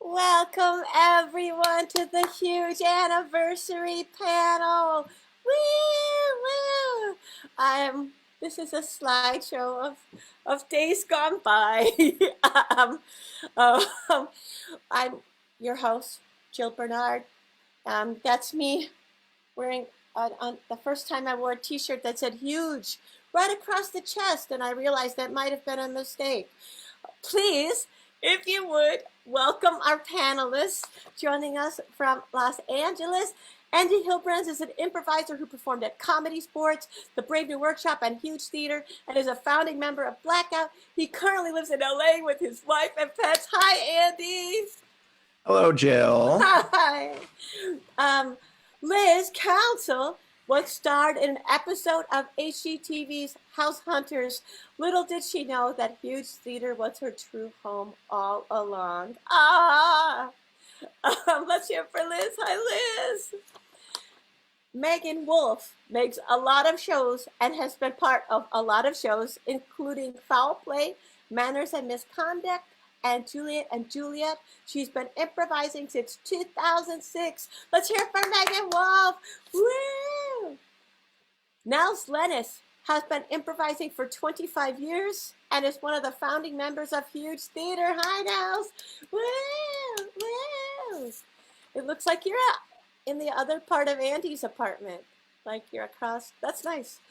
Welcome everyone to the huge anniversary panel. Woo woo! This is a slideshow of days gone by. um, um, I'm your host, Jill Bernard. That's me wearing on the first time I wore a t-shirt that said huge right across the chest, and I realized that might have been a mistake. Please, if you would, welcome our panelists joining us from Los Angeles. Andy Hilbrands is an improviser who performed at Comedy Sports, the Brave New Workshop, and Huge Theater, and is a founding member of Blackout. He currently lives in LA with his wife and pets. Hi, Andy. Hello, Jill. Hi. Liz Council once starred in an episode of HGTV's House Hunters. Little did she know that Huge Theater was her true home all along. Let's hear for Liz. Hi, Liz. Meghan Wolff makes a lot of shows and has been part of a lot of shows, including Foul Play, Manners and Misconduct, and Juliet and Juliet. She's been improvising since 2006. Let's hear it for Meghan Wolff. Woo! Nels Lennes has been improvising for 25 years and is one of the founding members of Huge Theater. Hi, Nels. Woo! Woo! It looks like you're in the other part of Andy's apartment. Like you're across. That's nice.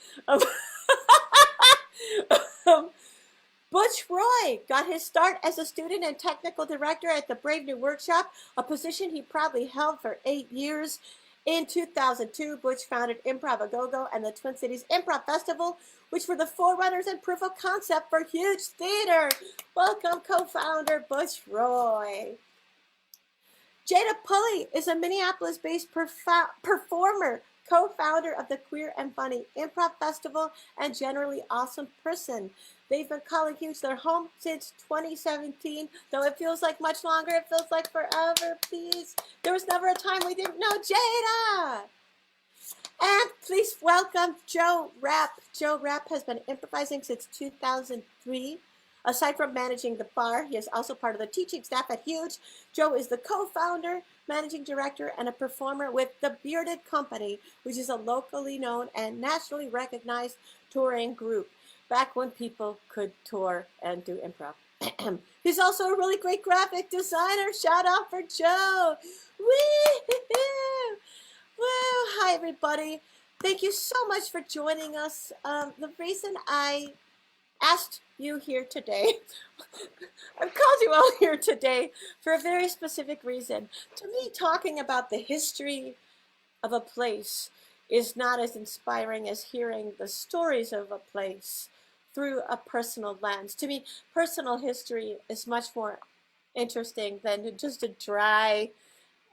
Butch Roy got his start as a student and technical director at the Brave New Workshop, a position he proudly held for 8 years. In 2002, Butch founded Improvathon and the Twin Cities Improv Festival, which were the forerunners and proof of concept for Huge Theater. Welcome, co-founder Butch Roy. Jada Pulley is a Minneapolis-based performer, co-founder of the Queer and Funny Improv Festival, and generally awesome person. They've been calling Huge their home since 2017, though it feels like much longer. It feels like forever, please. There was never a time we didn't know Jada. And please welcome Joe Rapp. Joe Rapp has been improvising since 2003. Aside from managing the bar, he is also part of the teaching staff at Huge. Joe is the co-founder, managing director, and a performer with The Bearded Company, which is a locally known and nationally recognized touring group, back when people could tour and do improv. He's also a really great graphic designer. Shout out for Joe. Woo! Woo! Hi, everybody. Thank you so much for joining us. The reason I asked you here today, I've called you all here today for a very specific reason. To me, talking about the history of a place is not as inspiring as hearing the stories of a place through a personal lens. To me, personal history is much more interesting than just a dry,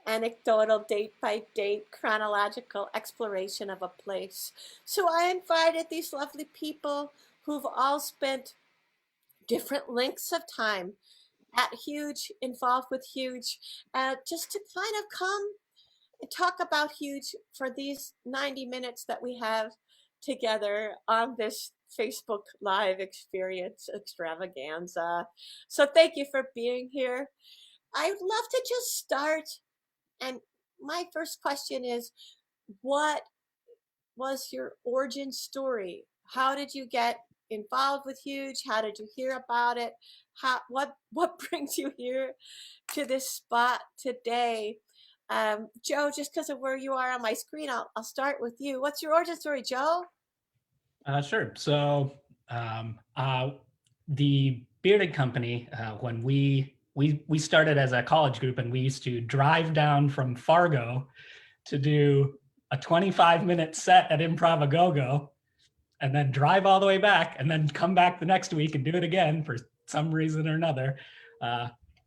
anecdotal, date-by-date, chronological exploration of a place. So I invited these lovely people who've all spent different lengths of time at Huge, involved with Huge, just to kind of come and talk about Huge for these 90 minutes that we have together on this Facebook Live experience extravaganza. So thank you for being here. I'd love to just start, and my first question is, what was your origin story? How did you get involved with Huge? How did you hear about it? What brings you here to this spot today? Joe, just because of where you are on my screen, I'll start with you. What's your origin story, Joe? Sure. So the Bearded Company, when we started as a college group, and we used to drive down from Fargo to do a 25-minute set at Improvathon, and then drive all the way back, and then come back the next week and do it again for some reason or another,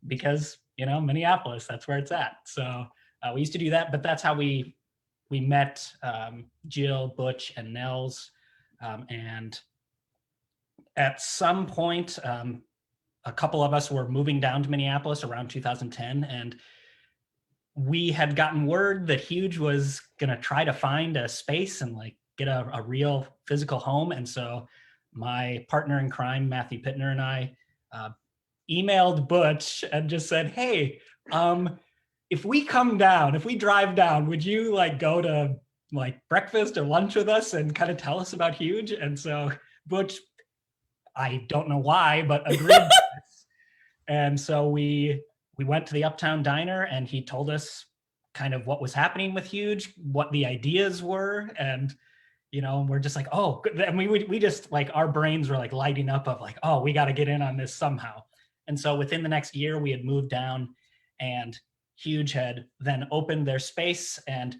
because Minneapolis, that's where it's at. So we used to do that, but that's how we met Jill, Butch, and Nels. And at some point, a couple of us were moving down to Minneapolis around 2010, and we had gotten word that Huge was gonna try to find a space and get a real physical home. And so my partner in crime, Matthew Pittner, and I emailed Butch and just said, hey, if we drive down, would you like go to like breakfast or lunch with us and kind of tell us about Huge? And so Butch, I don't know why, but agreed to this. And so we went to the Uptown Diner, and he told us kind of what was happening with Huge, what the ideas were, and we're just like, oh, and we just like, our brains were like lighting up of like, oh, we got to get in on this somehow. And so within the next year, we had moved down, and Huge had then opened their space, and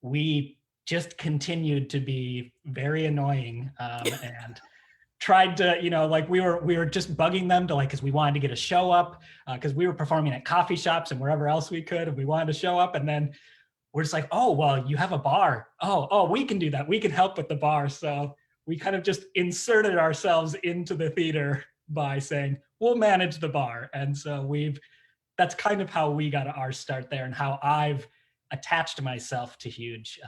we just continued to be very annoying, and tried to, like we were just bugging them to like, because we wanted to get a show up, because we were performing at coffee shops and wherever else we could, and we wanted to show up. And then we're just like, oh, well, you have a bar. Oh, we can do that. We can help with the bar. So we kind of just inserted ourselves into the theater by saying, we'll manage the bar. And so that's kind of how we got our start there, and how I've attached myself to Huge.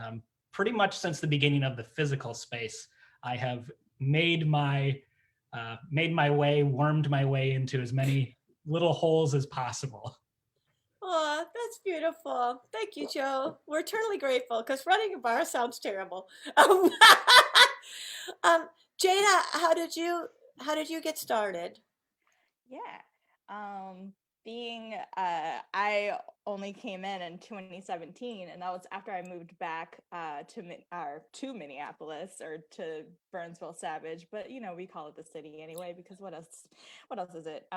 Pretty much since the beginning of the physical space, I have wormed my way into as many little holes as possible. Oh, that's beautiful. Thank you, Joe. We're eternally grateful, because running a bar sounds terrible. Jada, how did you get started? Yeah. I only came in 2017, and that was after I moved back to Minneapolis, or to Burnsville Savage, but we call it the city anyway, because what else is it?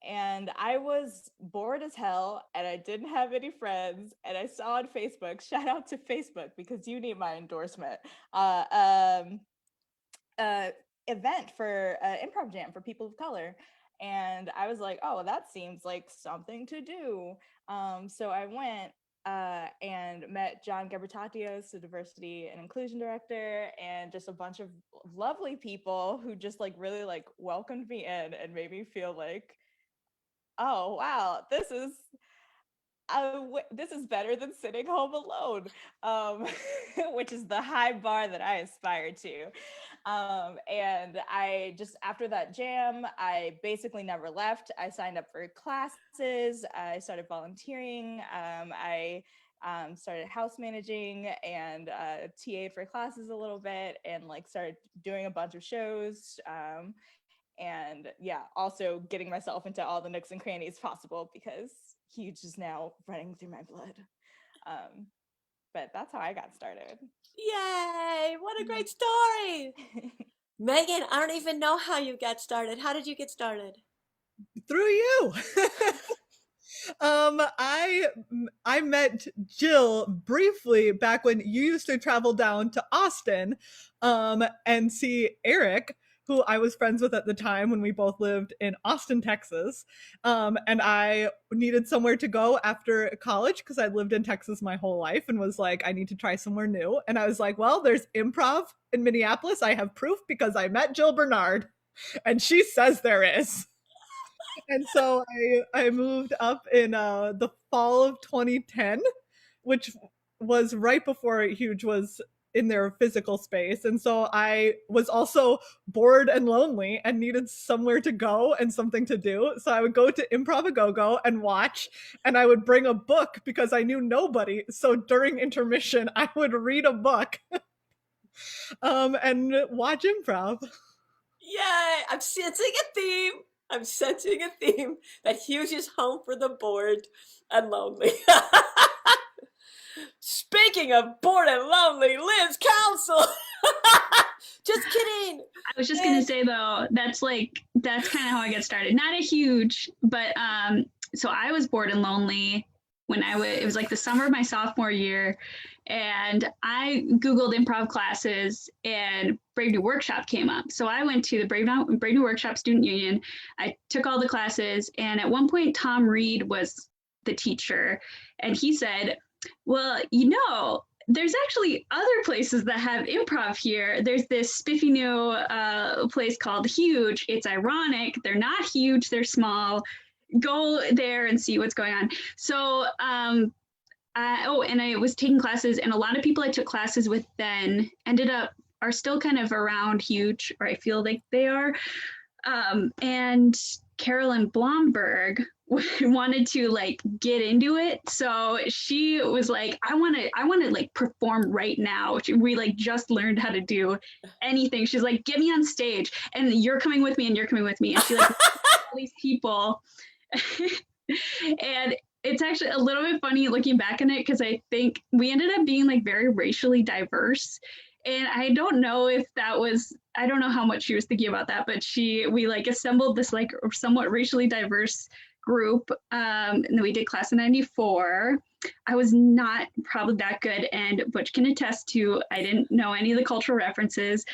And I was bored as hell, and I didn't have any friends, and I saw on Facebook, shout out to Facebook because you need my endorsement, event for improv jam for people of color. And I was like, oh, that seems like something to do. So I went and met John Gabertatios, the diversity and inclusion director, and just a bunch of lovely people who just like really like welcomed me in and made me feel like, oh, wow, this is better than sitting home alone, which is the high bar that I aspire to. And I just, after that jam, I basically never left. I signed up for classes. I started volunteering. I started house managing and TA for classes a little bit, and like started doing a bunch of shows. And yeah, also getting myself into all the nooks and crannies possible, because Huge is now running through my blood. But that's how I got started. Yay! What a great story. Megan, I don't even know how you got started. How did you get started? Through you. I met Jill briefly back when you used to travel down to Austin and see Eric, who I was friends with at the time when we both lived in Austin, Texas. And I needed somewhere to go after college, because I'd lived in Texas my whole life, and was like, I need to try somewhere new. And I was like, well, there's Improv in Minneapolis. I have proof because I met Jill Bernard, and she says there is. And so I moved up in the fall of 2010, which was right before Huge was in their physical space. And so I was also bored and lonely and needed somewhere to go and something to do. So I would go to Improvathon and watch, and I would bring a book because I knew nobody. So during intermission, I would read a book and watch improv. Yay! I'm sensing a theme that Huge is home for the bored and lonely. Speaking of bored and lonely, Liz Council. Just kidding. I was just gonna say though, that's kind of how I got started. Not a Huge, but so I was bored and lonely when it was like the summer of my sophomore year, and I Googled improv classes, and Brave New Workshop came up. So I went to the Brave New Workshop Student Union. I took all the classes, and at one point Tom Reed was the teacher, and he said, well, there's actually other places that have improv here. There's this spiffy new place called Huge. It's ironic. They're not huge. They're small. Go there and see what's going on. So, and I was taking classes, and a lot of people I took classes with then are still kind of around Huge, or I feel like they are. And Carolyn Blomberg wanted to like get into it. So she was like, I want to like perform right now. We like just learned how to do anything. She's like, get me on stage and you're coming with me and you're coming with me. And she like all these people. And it's actually a little bit funny looking back on it because I think we ended up being like very racially diverse. And I don't know if that was, I don't know how much she was thinking about that, but we like assembled this like somewhat racially diverse group. And then we did class of 94. I was not probably that good, and Butch can attest to, I didn't know any of the cultural references,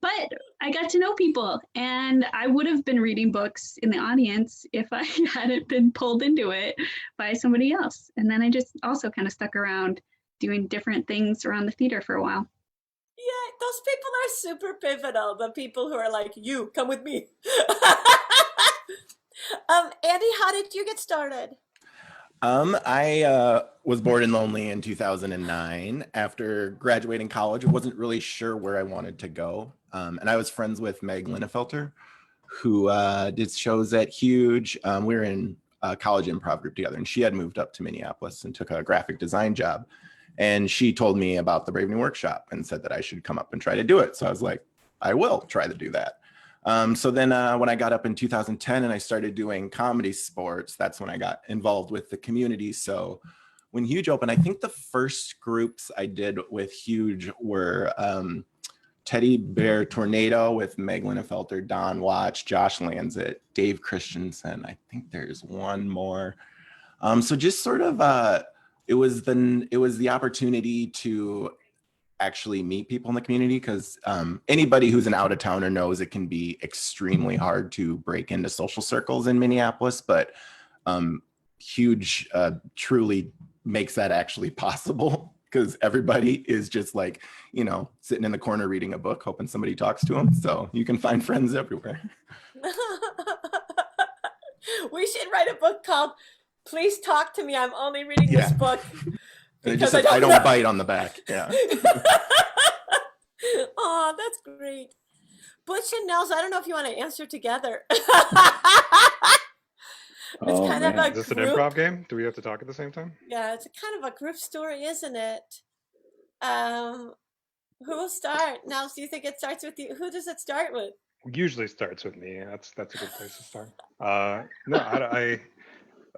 but I got to know people, and I would have been reading books in the audience if I hadn't been pulled into it by somebody else. And then I just also kind of stuck around doing different things around the theater for a while. Yeah, those people are super pivotal. The people who are like, you come with me. Andy, how did you get started? I was bored and lonely in 2009. After graduating college, I wasn't really sure where I wanted to go. And I was friends with Meghan Wolff, who did shows at Huge. We were in a college improv group together, and she had moved up to Minneapolis and took a graphic design job. And she told me about the Brave New Workshop and said that I should come up and try to do it. So I was like, I will try to do that. So then when I got up in 2010 and I started doing comedy sports, that's when I got involved with the community. So when Huge opened, I think the first groups I did with Huge were Teddy Bear Tornado with Meg Linnefelter, Don Watch, Josh Lanzett, Dave Christensen. I think there's one more. So just sort of, it was the opportunity to actually meet people in the community, because anybody who's an out-of-towner knows it can be extremely hard to break into social circles in Minneapolis, but Huge truly makes that actually possible, because everybody is just like, you know, sitting in the corner reading a book, hoping somebody talks to them. So you can find friends everywhere. We should write a book called Please Talk to Me. I'm only reading this book. It just says, I don't bite on the back. Yeah. Oh, that's great. Butch and Nels, I don't know if you want to answer together. It's kind of a Is this an improv game? Do we have to talk at the same time? Yeah, it's a kind of a group story, isn't it? Who will start? Nels, do you think it starts with you? Who does it start with? Usually starts with me. That's a good place to start. No, I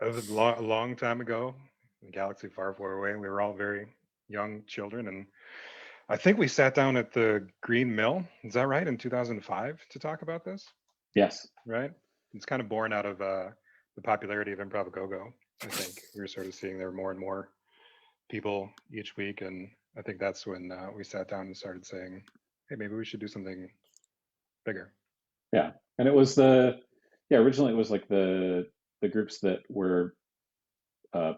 it was a long time ago, in a galaxy far, far away, and we were all very young children, and I think we sat down at the Green Mill, is that right, in 2005 to talk about this? Yes. Right? It's kind of born out of the popularity of Improv Go-Go. I think we were sort of seeing there were more and more people each week, and I think that's when we sat down and started saying, hey, maybe we should do something bigger. Yeah, and it was originally it was like the groups that were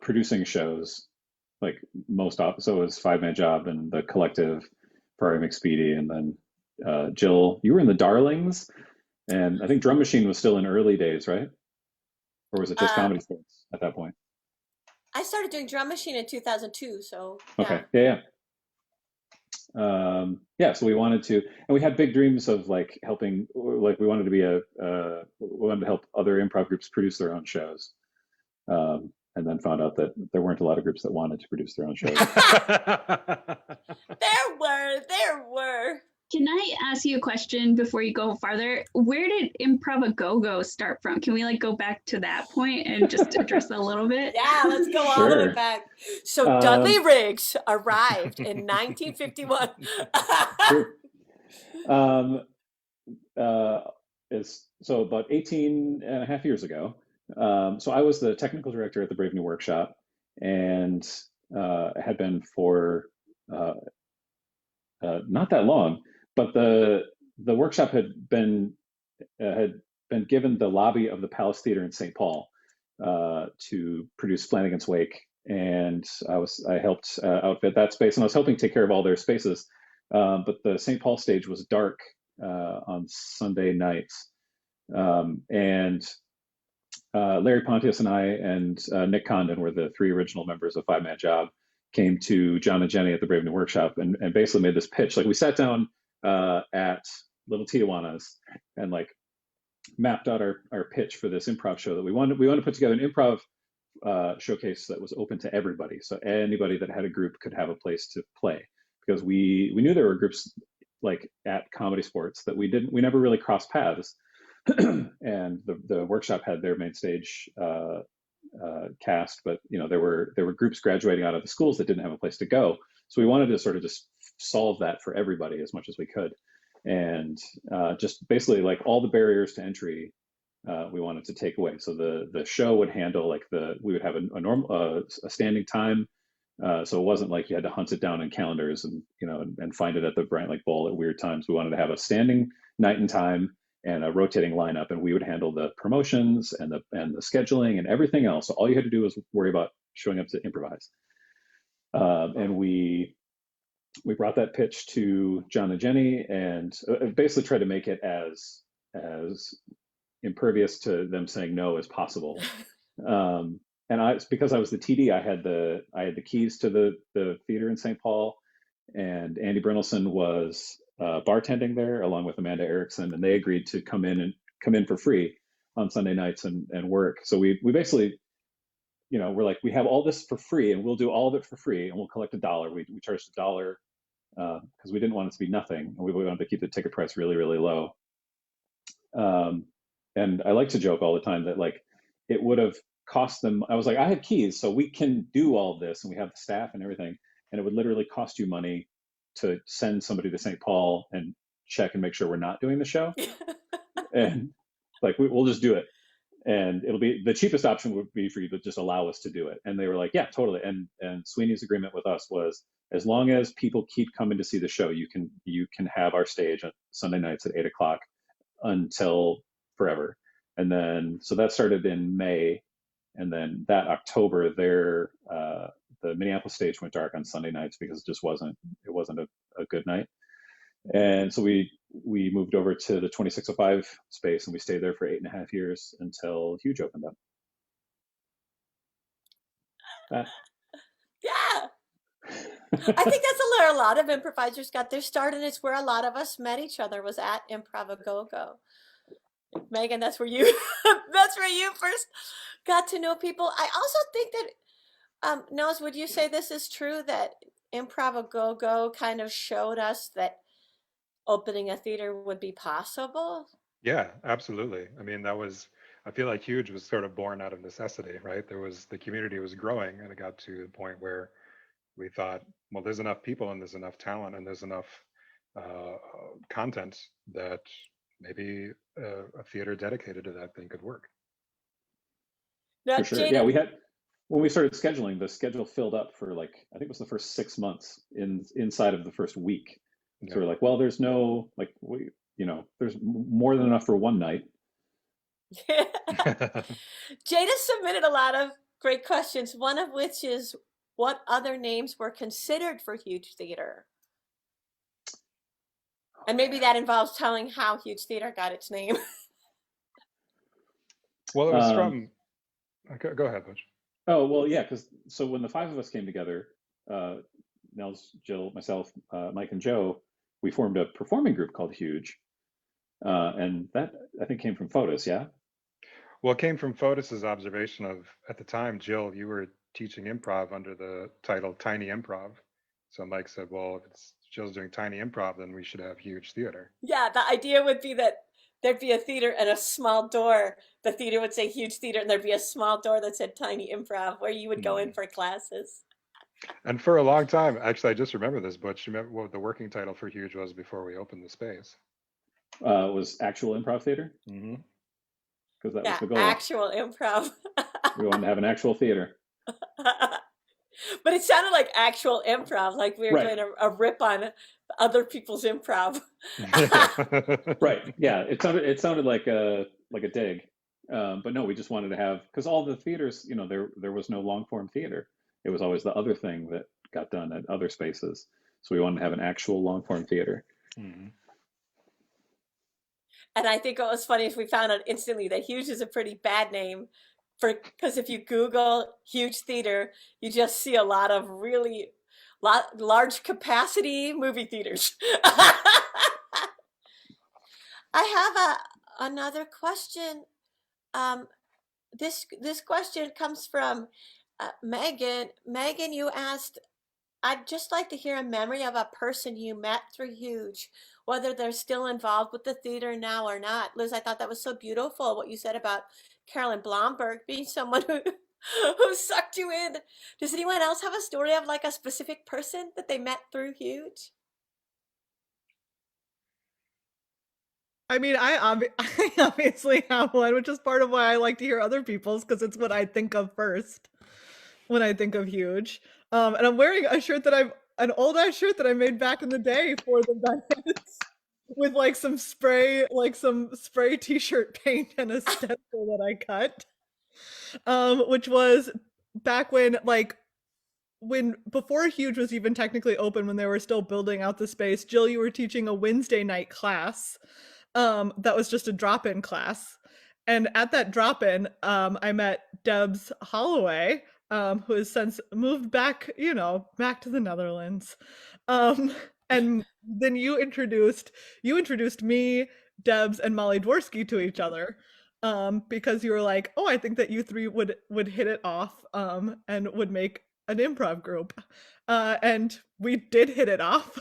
producing shows, like most often. So it was Five Man Job and the Collective, Ferrari McSpeedy, and then Jill, you were in the Darlings, and I think Drum Machine was still in early days, right? Or was it just comedy sports at that point? I started doing Drum Machine in 2002, so okay, yeah. So we wanted to, and we had big dreams of like helping, like we wanted to be we wanted to help other improv groups produce their own shows, and then found out that there weren't a lot of groups that wanted to produce their own shows. There were. Can I ask you a question before you go farther? Where did Improv Go-Go start from? Can we like go back to that point and just address that a little bit? Yeah, let's go all the way back. So Dudley Riggs arrived in 1951. So about 18 and a half years ago. So I was the technical director at the Brave New Workshop, and had been for not that long. But the workshop had been given the lobby of the Palace Theater in St. Paul to produce Flanagan's Wake, and I helped outfit that space, and I was helping take care of all their spaces. But the St. Paul stage was dark on Sunday nights, and Larry Pontius and I and Nick Condon were the three original members of Five Man Job, came to John and Jenny at the Brave New Workshop and basically made this pitch. Like we sat down at Little Tijuana's and like mapped out our pitch for this improv show that we wanted to put together an improv showcase that was open to everybody. So anybody that had a group could have a place to play, because we knew there were groups like at Comedy Sports that we never really crossed paths. And the workshop had their main stage cast, but there were groups graduating out of the schools that didn't have a place to go. So we wanted to sort of just solve that for everybody as much as we could, and just basically like all the barriers to entry we wanted to take away. So the show would handle we would have a normal a standing time, so it wasn't like you had to hunt it down in calendars and find it at the Bryant Lake Bowl at weird times. We wanted to have a standing night and time and a rotating lineup, and we would handle the promotions and the scheduling and everything else. So all you had to do was worry about showing up to improvise. And we brought that pitch to John and Jenny, and basically tried to make it as impervious to them saying no as possible. And because I was the TD, I had the keys to the theater in St. Paul, and Andy Brynelson was bartending there along with Amanda Erickson, and they agreed to come in for free on Sunday nights and work. So we basically, we're like, we have all this for free, and we'll do all of it for free, and we'll collect $1. We charged $1 because we didn't want it to be nothing, and we wanted to keep the ticket price really, really low. And I like to joke all the time that like it would have cost them. I was like, I have keys, so we can do all this, and we have the staff and everything, and it would literally cost you money to send somebody to St. Paul and check and make sure we're not doing the show. And like, we'll just do it. And it'll be the cheapest option would be for you to just allow us to do it. And they were like, yeah, totally. And Sweeney's agreement with us was, as long as people keep coming to see the show, you can have our stage on Sunday nights at 8:00 until forever. And then, so that started in May. And then that October, the Minneapolis stage went dark on Sunday nights because it wasn't a good night. And so we moved over to the 2605 space, and we stayed there for 8.5 years until Huge opened up. Yeah. I think that's where a lot of improvisers got their start, and it's where a lot of us met each other, was at Improvagogo. Megan, that's where you first got to know people. I also think that Nels, would you say this is true, that Improvagogo kind of showed us that opening a theater would be possible? Yeah, absolutely. I mean, I feel like Huge was sort of born out of necessity, right? The community was growing, and it got to the point where we thought, well, there's enough people and there's enough talent and there's enough content that maybe a theater dedicated to that thing could work. Now, For sure. Jada, Yeah, when we started scheduling, the schedule filled up for I think it was the first 6 months inside of the first week. Yeah. So we're like, well, there's no, there's more than enough for one night. Jada submitted a lot of great questions, one of which is, what other names were considered for Huge Theater? And maybe that involves telling how Huge Theater got its name. Well, it was from, go ahead, Butch. Oh, well, yeah, so when the five of us came together, Nels, Jill, myself, Mike, and Joe, we formed a performing group called Huge. And that, I think, came from Fotis, yeah? Well, it came from Fotis's observation of, at the time, Jill, you were teaching improv under the title Tiny Improv. So Mike said, well, if Jill's doing Tiny Improv, then we should have Huge Theater. Yeah, the idea would be that there'd be a theater and a small door. The theater would say Huge Theater, and there'd be a small door that said Tiny Improv, where you would go in for classes. And for a long time, actually, I just remember this, Butch. You remember what the working title for Huge was before we opened the space? It was Actual Improv Theater? Mm-hmm. Because that was the goal. Actual improv. We wanted to have an actual theater. But it sounded like actual improv, like we were doing a rip on other people's improv. Right. Yeah. It sounded like a dig. But no, we just wanted to have, because all the theaters, there was no long form theater. It was always the other thing that got done at other spaces. So we wanted to have an actual long form theater. Mm-hmm. And I think what was funny is we found out instantly that Huge is a pretty bad name, because if you Google Huge Theater, you just see a lot of really large capacity movie theaters. I have another question. This question comes from Megan. Megan, you asked, I'd just like to hear a memory of a person you met through Huge, whether they're still involved with the theater now or not. Liz, I thought that was so beautiful what you said about Carolyn Blomberg being someone who sucked you in. Does anyone else have a story of like a specific person that they met through Huge? I mean, I obviously have one, which is part of why I like to hear other people's, because it's what I think of first when I think of Huge. And I'm wearing a shirt that an old ass shirt that I made back in the day for the Bennets with like some spray t-shirt paint and a stencil that I cut. Which was back when before Huge was even technically open, when they were still building out the space. Jill, you were teaching a Wednesday night class that was just a drop-in class. And at that drop-in, I met Debs Holloway, who has since moved back, back to the Netherlands. And then you introduced me, Debs, and Molly Dworsky to each other. Because you were like, oh, I think that you three would hit it off and would make an improv group. And we did hit it off.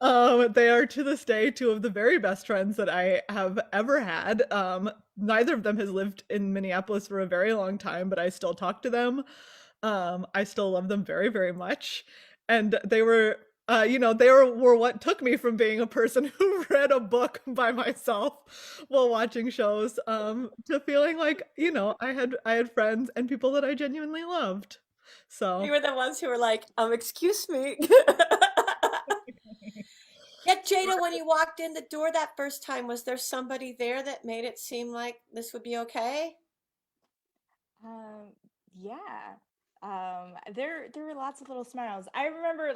They are to this day two of the very best friends that I have ever had. Neither of them has lived in Minneapolis for a very long time, but I still talk to them. I still love them very, very much. And they were they were what took me from being a person who read a book by myself while watching shows to feeling like, I had friends and people that I genuinely loved. So You were the ones who were like, excuse me. Yeah, Jada, when you walked in the door that first time, was there somebody there that made it seem like this would be okay? Yeah. There were lots of little smiles. I remember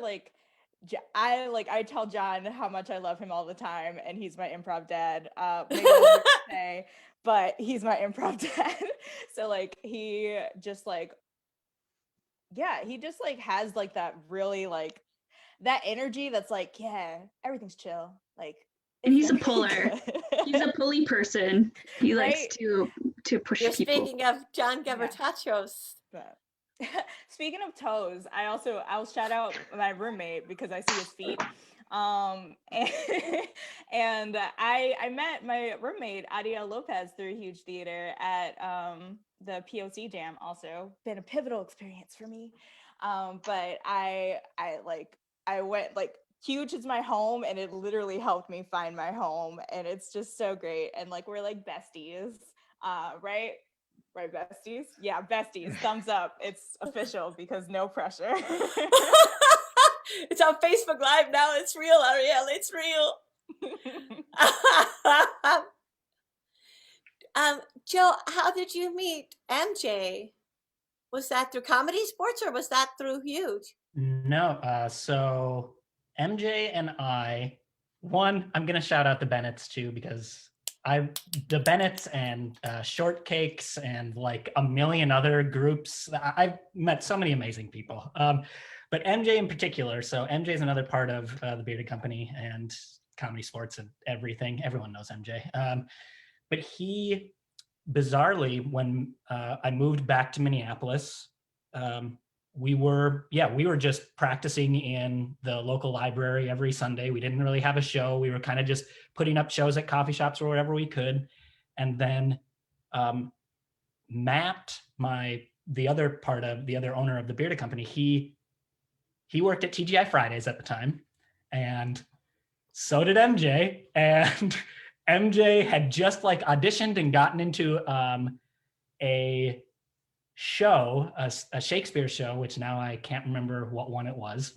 I tell John how much I love him all the time, and he's my improv dad. Maybe I was gonna say, but he's my improv dad. So like he just like has like that really like that energy that's like, yeah, everything's chill. Like And he's a it's gonna be puller. good. He's a pulley person. He likes Right? to push You're people. speaking of John Gabertachos. But speaking of toes, I'll shout out my roommate because I see his feet. And, and I met my roommate Adia Lopez through Huge Theater at the POC Jam. Also been a pivotal experience for me. But I went like Huge is my home, and it literally helped me find my home, and it's just so great. And like we're like besties, right? Right, besties? Yeah, besties. Thumbs up. It's official because no pressure. It's on Facebook Live now. It's real, Ariel. It's real. Jill, how did you meet MJ? Was that through Comedy Sports or was that through Huge? No, so MJ and I'm going to shout out the Bennets too, because the Bennets and Shortcakes and like a million other groups, I've met so many amazing people. But MJ in particular, so MJ is another part of the Bearded Company and Comedy Sports and everything. Everyone knows MJ. But he, bizarrely, when I moved back to Minneapolis, we were just practicing in the local library every Sunday. We didn't really have a show. We were kind of just putting up shows at coffee shops or wherever we could. And then Matt, the other owner of the Bearded Company, he worked at TGI Fridays at the time, and so did MJ. And MJ had just like auditioned and gotten into a show, a Shakespeare show, which now I can't remember what one it was,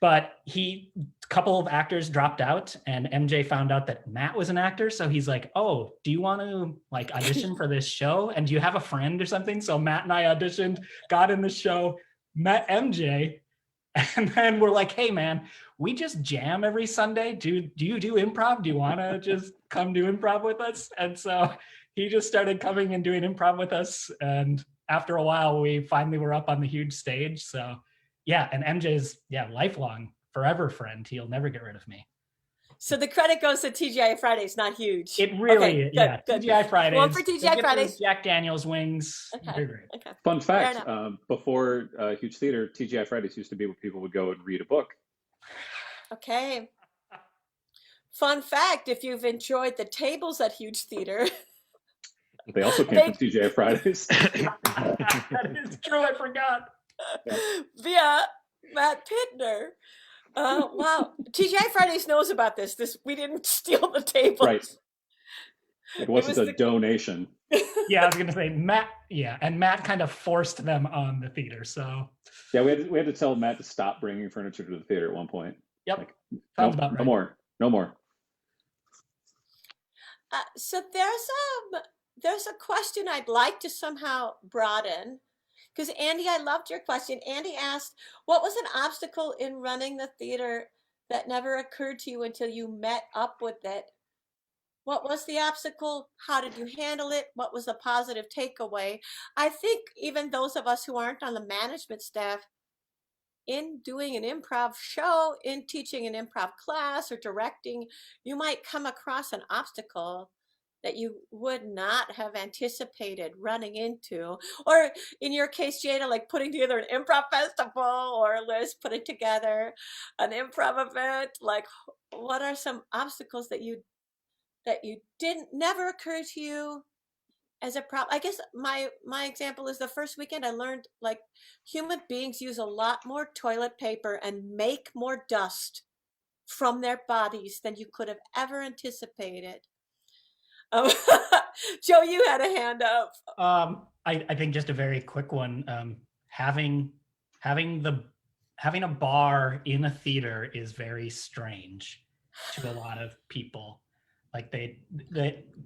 but a couple of actors dropped out, and MJ found out that Matt was an actor. So he's like, oh, do you want to like audition for this show? And do you have a friend or something? So Matt and I auditioned, got in the show, met MJ, and then we're like, hey man, we just jam every Sunday. Do you do improv? Do you want to just come do improv with us? And so he just started coming and doing improv with us. And after a while, we finally were up on the Huge stage. So yeah, and MJ's lifelong, forever friend. He'll never get rid of me. So the credit goes to TGI Fridays, not huge. It really, Okay, yeah. good. TGI Fridays. One for They TGI get those Fridays. Jack Daniels wings. Okay. They're great. Okay. Fun Fair fact, enough. before Huge Theater, TGI Fridays used to be where people would go and read a book. Okay. Fun fact, if you've enjoyed the tables at Huge Theater, They also came from TGI Fridays. That is true. I forgot. via Matt Pittner. Wow. TGI Fridays knows about this. We didn't steal the tables. Right. It wasn't was a donation. Yeah, I was gonna say Matt. Yeah, and Matt kind of forced them on the theater. So Yeah, we had to tell Matt to stop bringing furniture to the theater at one point. yep, Like, sounds no, about right. no more. So there's a question I'd like to somehow broaden. Because Andy, I loved your question. Andy asked, what was an obstacle in running the theater that never occurred to you until you met up with it? What was the obstacle? How did you handle it? What was the positive takeaway? I think even those of us who aren't on the management staff, in doing an improv show, in teaching an improv class or directing, you might come across an obstacle that you would not have anticipated running into. Or in your case, Jada, like putting together an improv festival, or Liz putting together an improv event. Like, what are some obstacles that you didn't never occur to you as a problem? I guess my example is the first weekend I learned like human beings use a lot more toilet paper and make more dust from their bodies than you could have ever anticipated. Joe, you had a hand up. I think just a very quick one. Having a bar in a theater is very strange to a lot of people. Like they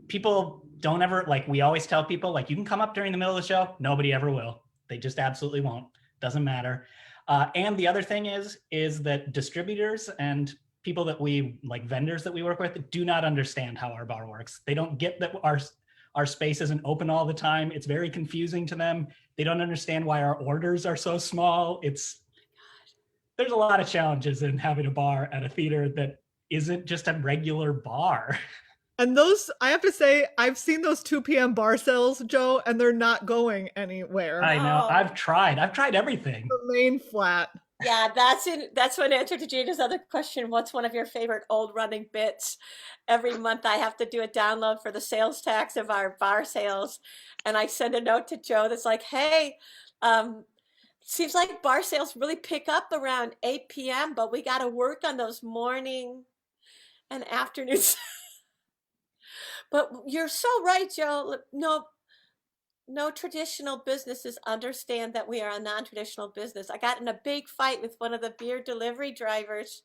people don't ever, like, we always tell people, like, you can come up during the middle of the show. Nobody ever will. They just absolutely won't. Doesn't matter. And the other thing is that distributors and people that we, like vendors that we work with, do not understand how our bar works. They don't get that our space isn't open all the time. It's very confusing to them. They don't understand why our orders are so small. There's a lot of challenges in having a bar at a theater that isn't just a regular bar. And those, I have to say, I've seen those 2 p.m. bar sales, Joe, and they're not going anywhere. I know. Oh. I've tried everything. The main flat. Yeah, that's one answer to Jada's other question. What's one of your favorite old running bits? Every month I have to do a download for the sales tax of our bar sales. And I send a note to Joe that's like, hey, seems like bar sales really pick up around 8 p.m., but we got to work on those morning and afternoons. But you're so right, Joe. No traditional businesses understand that we are a non-traditional business. I got in a big fight with one of the beer delivery drivers.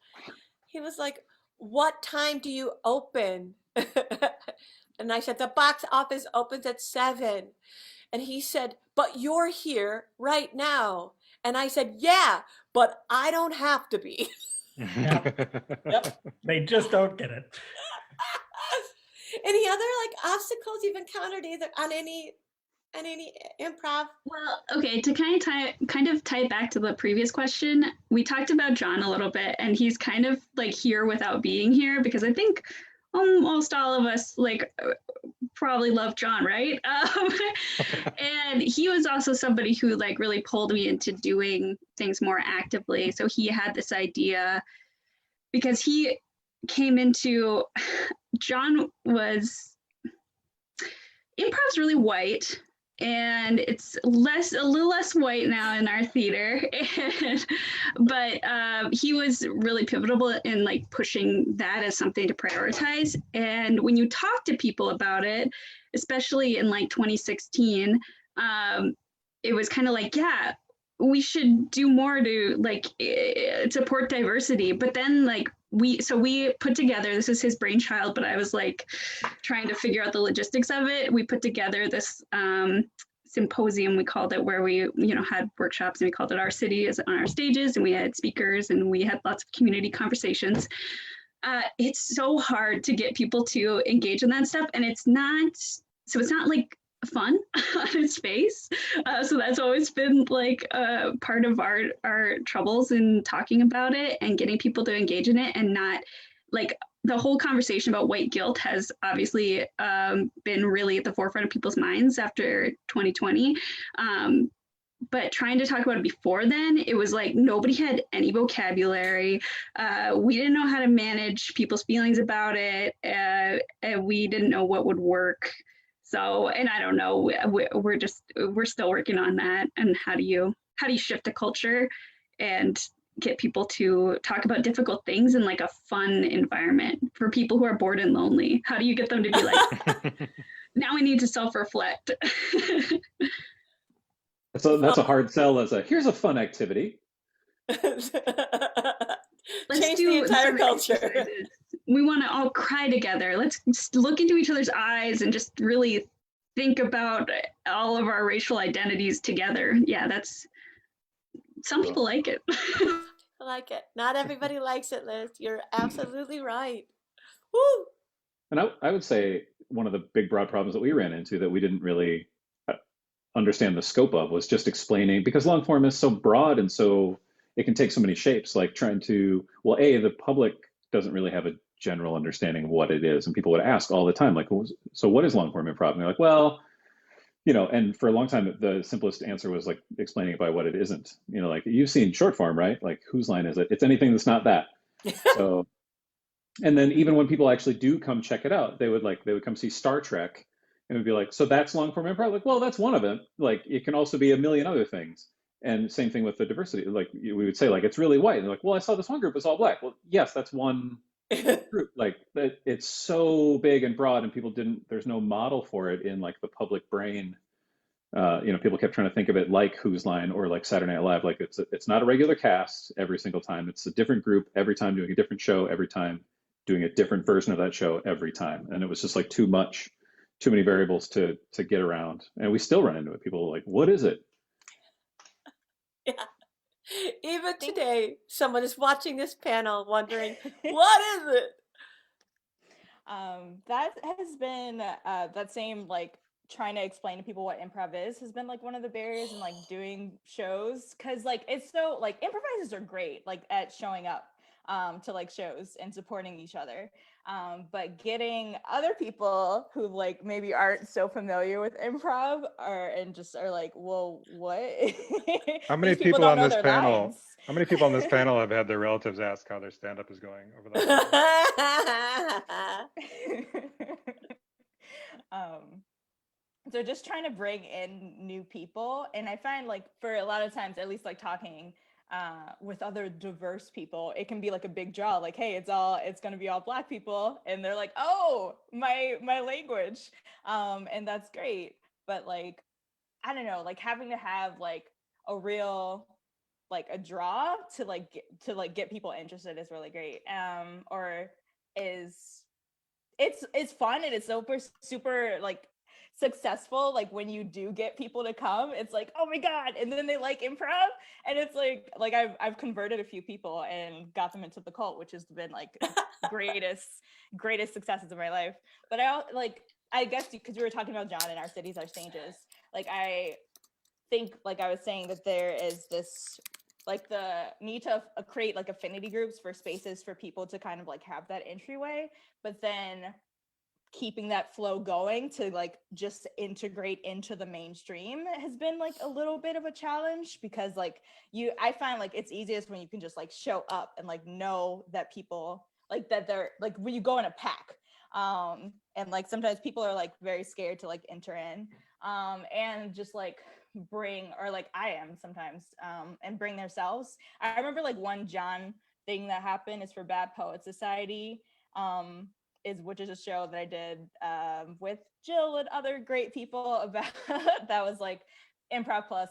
He was like, what time do you open? And I said, the box office opens at 7. And he said, but you're here right now. And I said, yeah, but I don't have to be. Yep. They just don't get it. Any other like obstacles you've encountered either on any improv? Well, okay, to kind of tie it back to the previous question, we talked about John a little bit, and he's kind of like here without being here, because I think almost all of us like probably love John, right? And he was also somebody who like really pulled me into doing things more actively. So he had this idea, because he came into, improv's really white, and it's a little less white now in our theater. But he was really pivotal in like pushing that as something to prioritize. And when you talk to people about it, especially in like 2016, it was kind of like, yeah, we should do more to like support diversity. But then like we put together, this is his brainchild, but I was like trying to figure out the logistics of it. We put together this symposium, we called it, where we had workshops, and we called it Our City is on our stages, and we had speakers, and we had lots of community conversations. It's so hard to get people to engage in that stuff, and it's not like fun on its face. So that's always been like part of our troubles in talking about it and getting people to engage in it, and not like the whole conversation about white guilt has obviously been really at the forefront of people's minds after 2020. But trying to talk about it before then, it was like nobody had any vocabulary. We didn't know how to manage people's feelings about it. And we didn't know what would work. So, and I don't know, we're still working on that. And how do you shift the culture and get people to talk about difficult things in like a fun environment for people who are bored and lonely? How do you get them to be like, now we need to self-reflect? So that's a hard sell as here's a fun activity. Let's Let's change do the entire some culture. exercises. We want to all cry together. Let's just look into each other's eyes and just really think about all of our racial identities together. Yeah, some people like it. I like it. Not everybody likes it, Liz. You're absolutely right. Woo! And I would say one of the big broad problems that we ran into that we didn't really understand the scope of was just explaining, because long form is so broad and so it can take so many shapes, like trying to, well, the public doesn't really have a general understanding of what it is. And people would ask all the time, like, so what is long form improv? And they're like, well, and for a long time, the simplest answer was like explaining it by what it isn't. Like you've seen short form, right? Like whose line is it? It's anything that's not that. So, and then even when people actually do come check it out, they would come see Star Trek and it would be like, so that's long form improv? Like, well, that's one of them. Like it can also be a million other things. And same thing with the diversity. Like we would say, like, it's really white. And they're like, well, I saw this one group was all black. Well, yes, that's one group. Like it's so big and broad and there's no model for it in like the public brain. People kept trying to think of it like Whose Line or like Saturday Night Live. Like it's not a regular cast every single time. It's a different group every time doing a different show every time, doing a different version of that show every time. And it was just like too many variables to get around. And we still run into it. People are like, what is it? Yeah. Even today, someone is watching this panel wondering, what is it? That has been that same like trying to explain to people what improv is has been like one of the barriers in like doing shows, because like it's so like improvisers are great like at showing up to like shows and supporting each other, but getting other people who like maybe aren't so familiar with improv are like, well, what? How many people on this panel? How many people on this panel have had their relatives ask how their stand-up is going over the So just trying to bring in new people. And I find like for a lot of times, at least like talking with other diverse people, it can be like a big draw, like, hey, it's going to be all Black people. And they're like, oh, my language. And that's great. But like, I don't know, like having to have like a real, like a draw to get people interested is really great. It's fun and it's super like successful, like when you do get people to come, it's like, oh my god, and then they like improv, and it's like I've converted a few people and got them into the cult, which has been like greatest successes of my life. But I guess because we were talking about John and Our Cities, Our Stages, like I think, like I was saying, that there is this like the need to create like affinity groups for spaces for people to kind of like have that entryway, but then keeping that flow going to like just integrate into the mainstream has been like a little bit of a challenge, because like I find like it's easiest when you can just like show up and like know that people like that they're like when you go in a pack, and like sometimes people are like very scared to like enter in and just like bring, or like I am sometimes, and bring themselves. I remember like one John thing that happened is for Bad Poet Society, which is a show that I did with Jill and other great people about that was like improv plus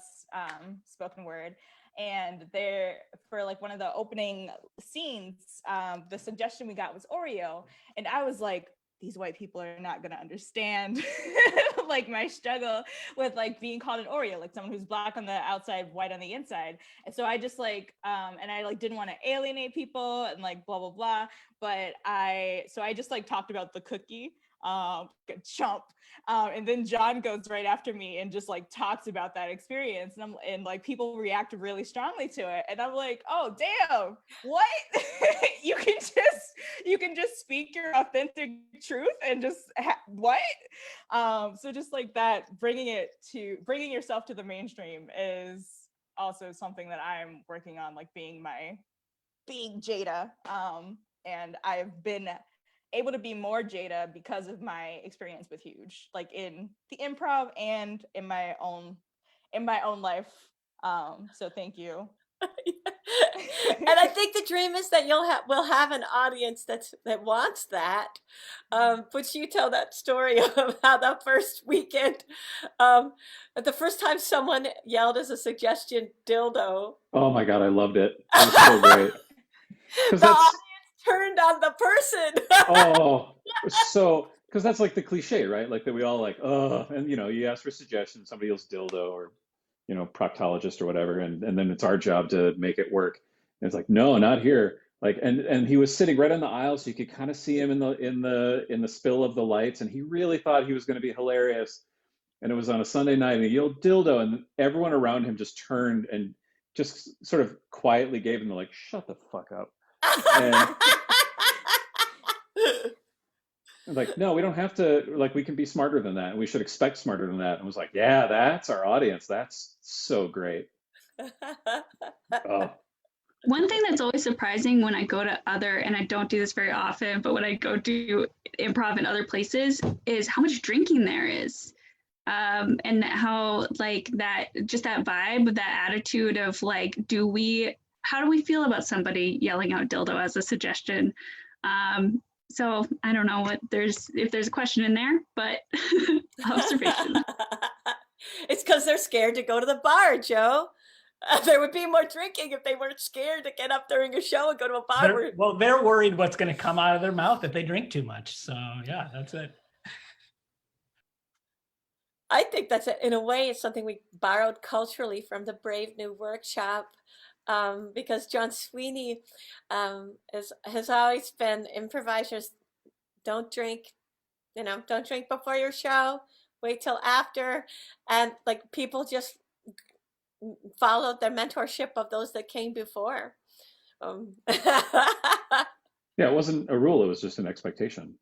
spoken word. And there, for like one of the opening scenes, the suggestion we got was Oreo, and I was like, these white people are not going to understand like my struggle with like being called an Oreo, like someone who's Black on the outside, white on the inside. And so I just like, and I like didn't want to alienate people and like blah, blah, blah. But I just like talked about the cookie, chump. And then John goes right after me and just like talks about that experience. And like people react really strongly to it. And I'm like, oh, damn, what? you can speak your authentic truth and just what? So just like that, bringing yourself to the mainstream is also something that I'm working on, like being Jada. And I've been able to be more Jada because of my experience with Huge, like in the improv and in my own life. So thank you. And I think the dream is that we'll have an audience that wants that. But you tell that story of how the first weekend, the first time someone yelled as a suggestion, dildo. Oh my God, I loved it. It was so great. The audience turned on the person. Because that's like the cliche, right? Like that we all like, and you ask for suggestions, somebody else dildo or proctologist or whatever, and then it's our job to make it work. And it's like, no, not here. Like, and he was sitting right on the aisle, so you could kind of see him in the spill of the lights, and he really thought he was going to be hilarious. And it was on a Sunday night, and he yelled dildo, and everyone around him just turned and just sort of quietly gave him the like, shut the fuck up. And like, no, we don't have to, like, we can be smarter than that. And we should expect smarter than that. And I was like, yeah, that's our audience. That's so great. Oh. One thing that's always surprising when I go to and I don't do this very often, but when I go do improv in other places, is how much drinking there is. And how like that vibe, that attitude of like, how do we feel about somebody yelling out dildo as a suggestion? So I don't know if there's a question in there, but observation. It's because they're scared to go to the bar, Joe. There would be more drinking if they weren't scared to get up during a show and go to a bar. They're worried what's going to come out of their mouth if they drink too much. So yeah, that's it. I think in a way, it's something we borrowed culturally from the Brave New Workshop. Because John Sweeney has always been improvisers don't drink before your show, wait till after, and like people just followed the mentorship of those that came before. Yeah, it wasn't a rule; it was just an expectation.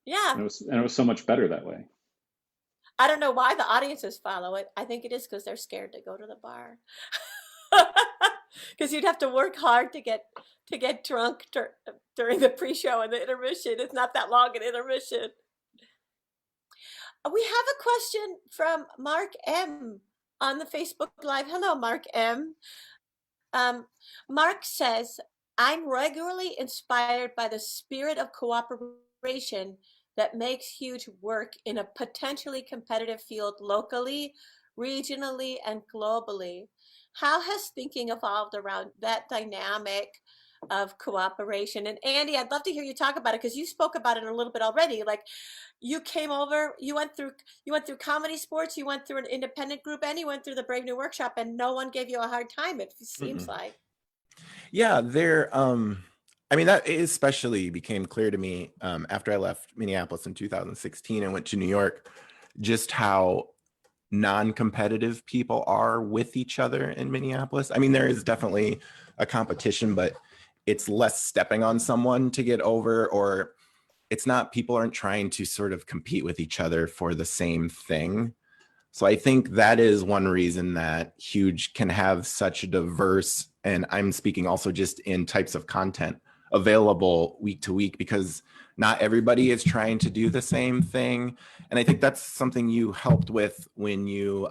Yeah, and it was so much better that way. I don't know why the audiences follow it. I think it is because they're scared to go to the bar. Because you'd have to work hard to get drunk during the pre-show and the intermission. It's not that long an intermission. We have a question from Mark M on the Facebook Live. Hello, Mark M. Mark says, I'm regularly inspired by the spirit of cooperation that makes Huge work in a potentially competitive field locally, regionally, and globally. How has thinking evolved around that dynamic of cooperation? And Andy, I'd love to hear you talk about it because you spoke about it a little bit already. Like you came over, you went through Comedy Sports, you went through an independent group, and you went through the Brave New Workshop, and no one gave you a hard time, it seems like. Yeah, I mean, that especially became clear to me after I left Minneapolis in 2016 and went to New York, just how non-competitive people are with each other in Minneapolis. I mean, there is definitely a competition, but it's less stepping on someone to get over, or it's not, people aren't trying to sort of compete with each other for the same thing. So I think that is one reason that Huge can have such a diverse, and I'm speaking also just in types of content available week to week, because not everybody is trying to do the same thing. And I think that's something you helped with when you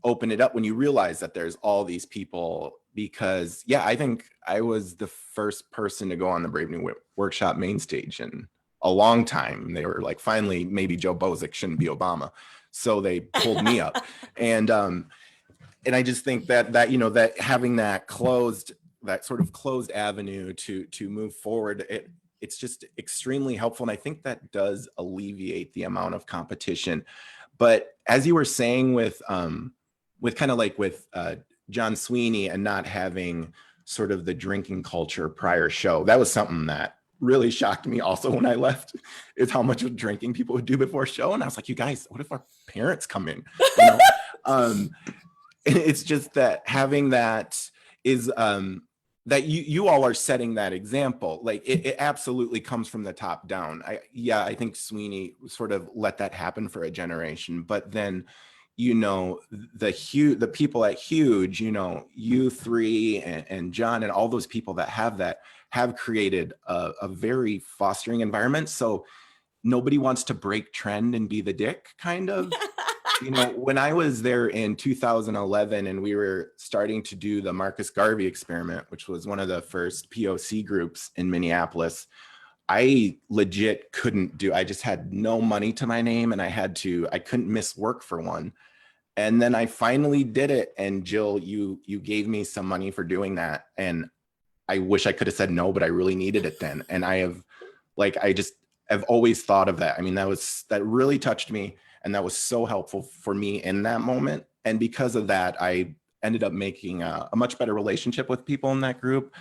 open it up, when you realize that there's all these people, because yeah, I think I was the first person to go on the Brave New Workshop main stage in a long time. They were like, finally, maybe Joe Bozick shouldn't be Obama. So they pulled me up. And I just think that, you know, that having that sort of closed avenue to move forward, it's just extremely helpful. And I think that does alleviate the amount of competition. But as you were saying with kind of like with John Sweeney and not having sort of the drinking culture prior show, that was something that really shocked me also when I left, is how much of drinking people would do before show. And I was like, you guys, what if our parents come in? You know? And it's just that having that is that you all are setting that example. Like it absolutely comes from the top down. I think Sweeney sort of let that happen for a generation, but then, you know, the people at Huge, you know, you three and John and all those people that have created a very fostering environment. So nobody wants to break trend and be the dick, kind of. You know, when I was there in 2011 and we were starting to do the Marcus Garvey experiment, which was one of the first POC groups in Minneapolis, I legit I just had no money to my name, and I couldn't miss work for one. And then I finally did it. And Jill, you gave me some money for doing that. And I wish I could have said no, but I really needed it then. And I just have always thought of that. I mean, that really touched me. And that was so helpful for me in that moment. And because of that, I ended up making a much better relationship with people in that group,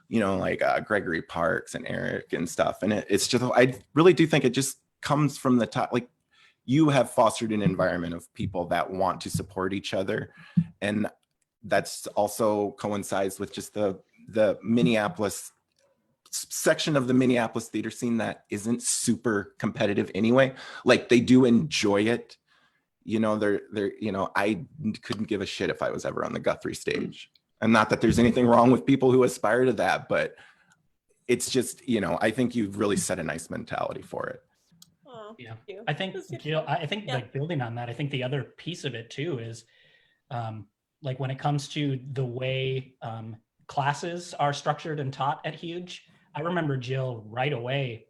you know, like Gregory Parks and Eric and stuff. And it's just, I really do think it just comes from the top. Like, you have fostered an environment of people that want to support each other. And that's also coincides with just the Minneapolis section of the Minneapolis theater scene that isn't super competitive anyway. Like, they do enjoy it. You know, they're you know, I couldn't give a shit if I was ever on the Guthrie stage. And not that there's anything wrong with people who aspire to that, but it's just, you know, I think you've really set a nice mentality for it. Oh, Yeah, thank you. I think, Jill, I think Yeah. like building on that, I think the other piece of it too is like when it comes to the way classes are structured and taught at Huge, I remember, Jill, right away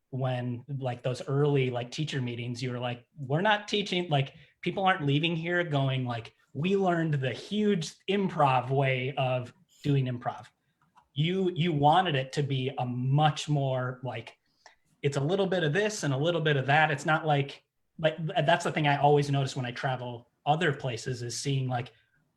when like those early like teacher meetings, you were like, we're not teaching, like people aren't leaving here going like, we learned the Huge improv way of doing improv. You wanted it to be a much more like, it's a little bit of this and a little bit of that. It's not like that's the thing I always notice when I travel other places, is seeing like,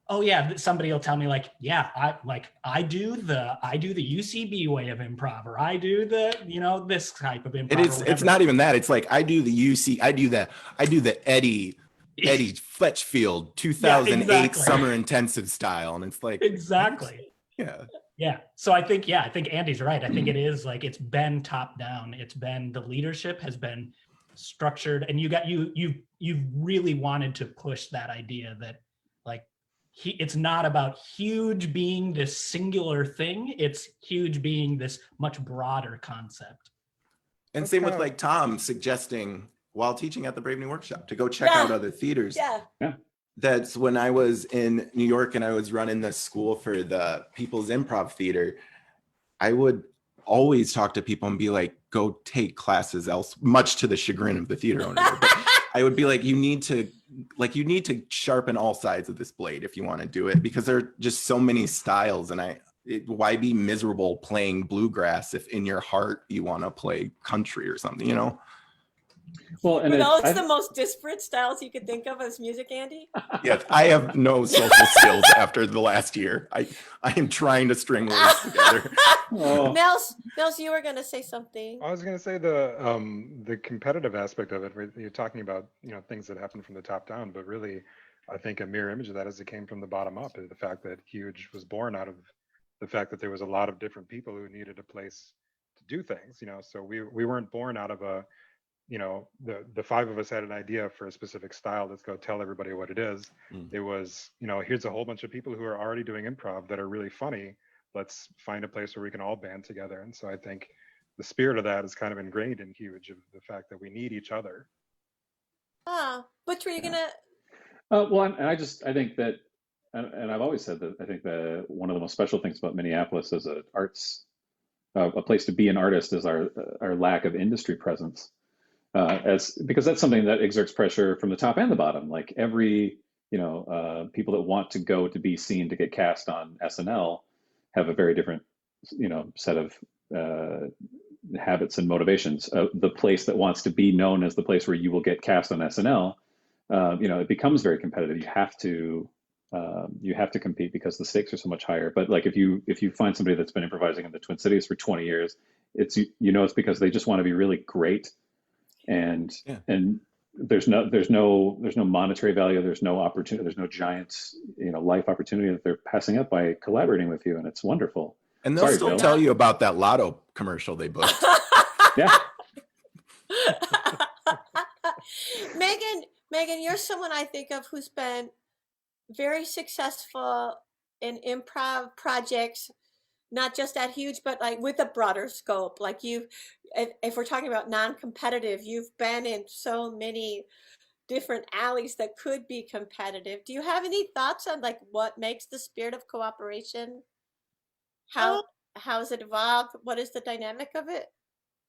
oh yeah, somebody will tell me like, yeah, I do the UCB way of improv, or I do the, you know, this type of improv. It's not even that. It's like, I do the Eddie Fletchfield 2008 exactly. summer intensive style. And it's like, exactly. Yeah. So I think Andy's right. I think it is like, it's been top down. It's been, the leadership has been structured, and you really wanted to push that idea that like, it's not about Huge being this singular thing. It's Huge being this much broader concept. And same with like Tom suggesting while teaching at the Brave New Workshop to go check out other theaters. Yeah. That's when I was in New York and I was running the school for the People's Improv Theater. I would always talk to people and be like, go take classes else, much to the chagrin of the theater owner. But I would be like, you need to sharpen all sides of this blade if you want to do it, because there are just so many styles. And why be miserable playing bluegrass if in your heart you want to play country or something, you know? Well, and it's the most disparate styles you could think of as music, Andy. Yes, I have no social skills after the last year. I am trying to string words together. Nels, you were going to say something. I was going to say the competitive aspect of it. Where you're talking about, you know, things that happen from the top down, but really, I think a mirror image of that is it came from the bottom up. Is the fact that Huge was born out of the fact that there was a lot of different people who needed a place to do things. You know, so we weren't born out of a, you know, the five of us had an idea for a specific style. Let's go tell everybody what it is. It was, you know, here's a whole bunch of people who are already doing improv that are really funny. Let's find a place where we can all band together. And so I think the spirit of that is kind of ingrained in Huge, of the fact that we need each other. Butch, were you gonna? Well, I think that, and I've always said that I think that one of the most special things about Minneapolis as a place to be an artist is our lack of industry presence. Because that's something that exerts pressure from the top and the bottom. Like every, you know, people that want to go to be seen to get cast on SNL have a very different, you know, set of habits and motivations. The place that wants to be known as the place where you will get cast on SNL, you know, it becomes very competitive. You have to compete because the stakes are so much higher. But like if you find somebody that's been improvising in the Twin Cities for 20 years, it's because they just want to be really great. And there's no monetary value, there's no opportunity, there's no giant, you know, life opportunity that they're passing up by collaborating with you, and it's wonderful. And they'll Sorry, still Bill. tell you about that lotto commercial they booked. Yeah. Meghan, you're someone I think of who's been very successful in improv projects, not just at Huge, but like with a broader scope. Like if we're talking about non-competitive, you've been in so many different alleys that could be competitive. Do you have any thoughts on like what makes the spirit of cooperation? Um, How has it evolved? What is the dynamic of it?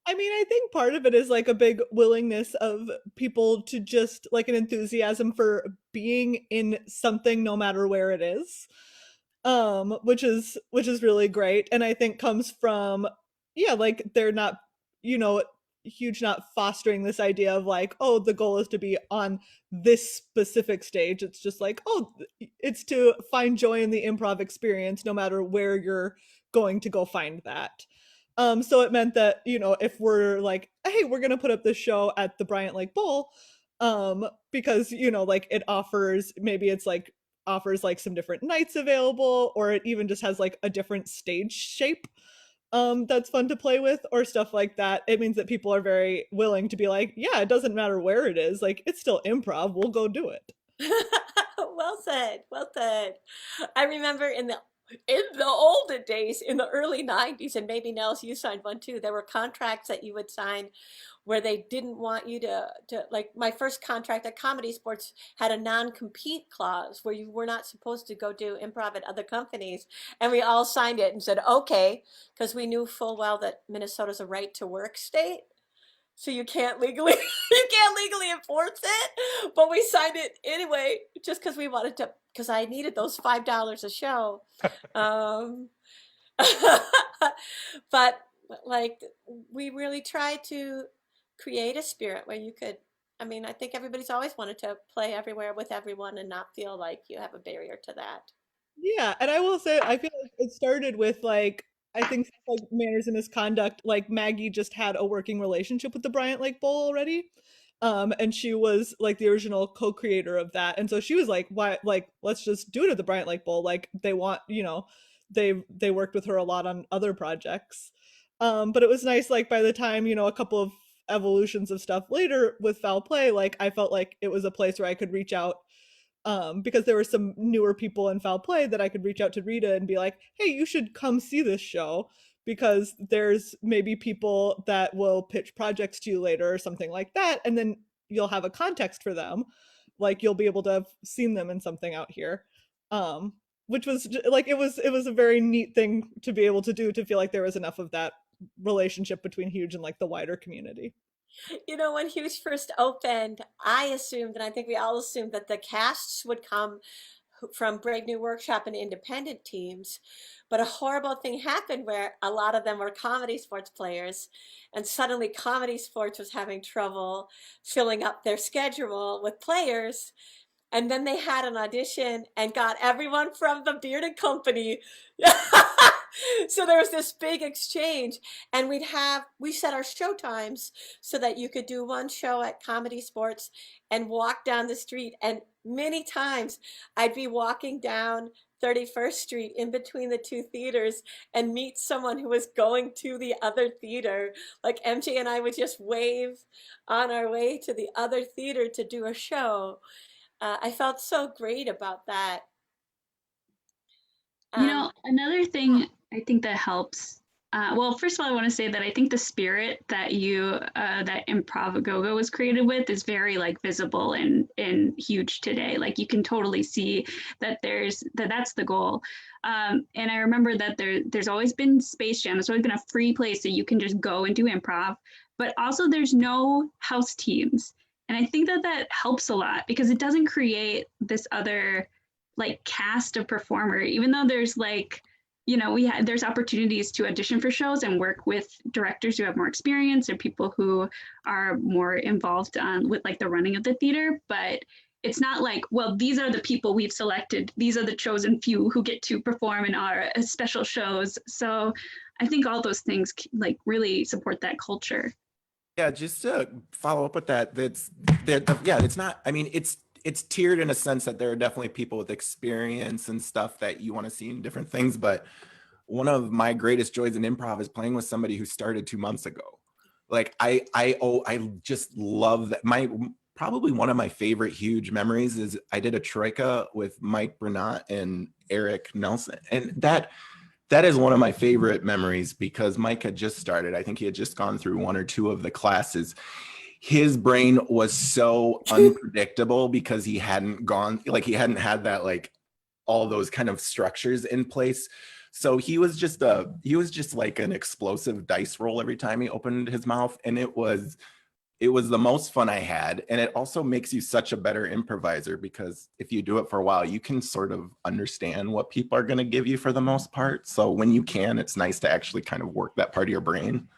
I mean, I think part of it is like a big willingness of people to just like an enthusiasm for being in something no matter where it is. Which is really great, and I think comes from, yeah, like they're not, you know, Huge not fostering this idea of like, oh, the goal is to be on this specific stage. It's just like, oh, it's to find joy in the improv experience no matter where you're going to go find that. So it meant that, you know, if we're like, hey, we're gonna put up this show at the Bryant Lake Bowl, because, you know, like it offers, maybe it's like offers like some different nights available, or it even just has like a different stage shape that's fun to play with, or stuff like that. It means that people are very willing to be like, yeah, it doesn't matter where it is, like it's still improv, we'll go do it. Well said, well said. I remember in the olden days, in the early 90s, and maybe Nels, you signed one too, there were contracts that you would sign where they didn't want you to like my first contract at Comedy Sports had a non-compete clause where you were not supposed to go do improv at other companies, and we all signed it and said okay, because we knew full well that Minnesota's a right to work state, so you can't legally enforce it, but we signed it anyway just because we wanted to, because I needed those $5 a show. But like we really tried to create a spirit where you could, I mean, I think everybody's always wanted to play everywhere with everyone and not feel like you have a barrier to that. Yeah, and I will say, I feel like it started with like, I think like manners and misconduct. Like Maggie just had a working relationship with the Bryant Lake Bowl already, and she was like the original co-creator of that, and so she was like, "Why? Like, let's just do it at the Bryant Lake Bowl." Like they want, you know, they worked with her a lot on other projects, but it was nice. Like by the time, you know, a couple of evolutions of stuff later with Foul Play, like I felt like it was a place where I could reach out, because there were some newer people in Foul Play that I could reach out to Rita and be like, hey, you should come see this show, because there's maybe people that will pitch projects to you later or something like that. And then you'll have a context for them. Like you'll be able to have seen them in something out here. Which was like, it was a very neat thing to be able to do, to feel like there was enough of that relationship between Huge and like the wider community. You know, when Huge first opened, I assumed, and I think we all assumed, that the casts would come from Brave New Workshop and independent teams. But a horrible thing happened where a lot of them were Comedy Sports players, and suddenly Comedy Sports was having trouble filling up their schedule with players. And then they had an audition and got everyone from the Bearded Company. So there was this big exchange, and we set our show times so that you could do one show at Comedy Sports and walk down the street. And many times I'd be walking down 31st Street in between the two theaters and meet someone who was going to the other theater. Like MJ and I would just wave on our way to the other theater to do a show. I felt so great about that. You know, another thing I think that helps. Well, first of all, I want to say that I think the spirit that that Improv Go-Go was created with is very like visible and Huge today. Like you can totally see that that's the goal. And I remember that there's always been Space Jam. There's always been a free place that you can just go and do improv. But also there's no house teams. And I think that helps a lot, because it doesn't create this other like cast of performer, even though there's like, you know, there's opportunities to audition for shows and work with directors who have more experience or people who are more involved with like the running of the theater. But it's not like, well, these are the people we've selected. These are the chosen few who get to perform in our special shows. So I think all those things like really support that culture. Yeah, just to follow up with that, it's not, I mean, it's tiered in a sense that there are definitely people with experience and stuff that you want to see in different things, but one of my greatest joys in improv is playing with somebody who started 2 months ago. Like I just love that. Probably one of my favorite huge memories is I did a troika with Mike Burnett and Eric Nelson. And that is one of my favorite memories because Mike had just started. I think he had just gone through 1 or 2 of the classes. His brain was so unpredictable because he hadn't had that, like, all those kind of structures in place. So he was just like an explosive dice roll every time he opened his mouth. And it was the most fun I had. And it also makes you such a better improviser because if you do it for a while, you can sort of understand what people are going to give you for the most part. So when you can, it's nice to actually kind of work that part of your brain.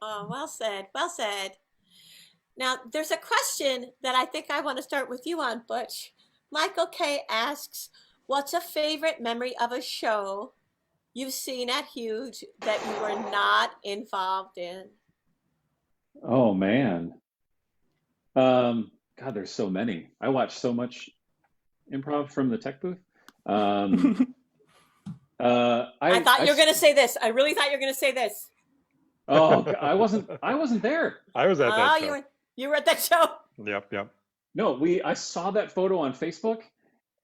Oh, well said. Well said. Now, there's a question that I think I want to start with you on, Butch. Michael K. asks, what's a favorite memory of a show you've seen at Huge that you were not involved in? Oh man. God, there's so many. I watch so much improv from the tech booth. I thought you were going to say this. I really thought you were going to say this. Oh, I wasn't there. I was at that show. You were at that show. Yep. No, I saw that photo on Facebook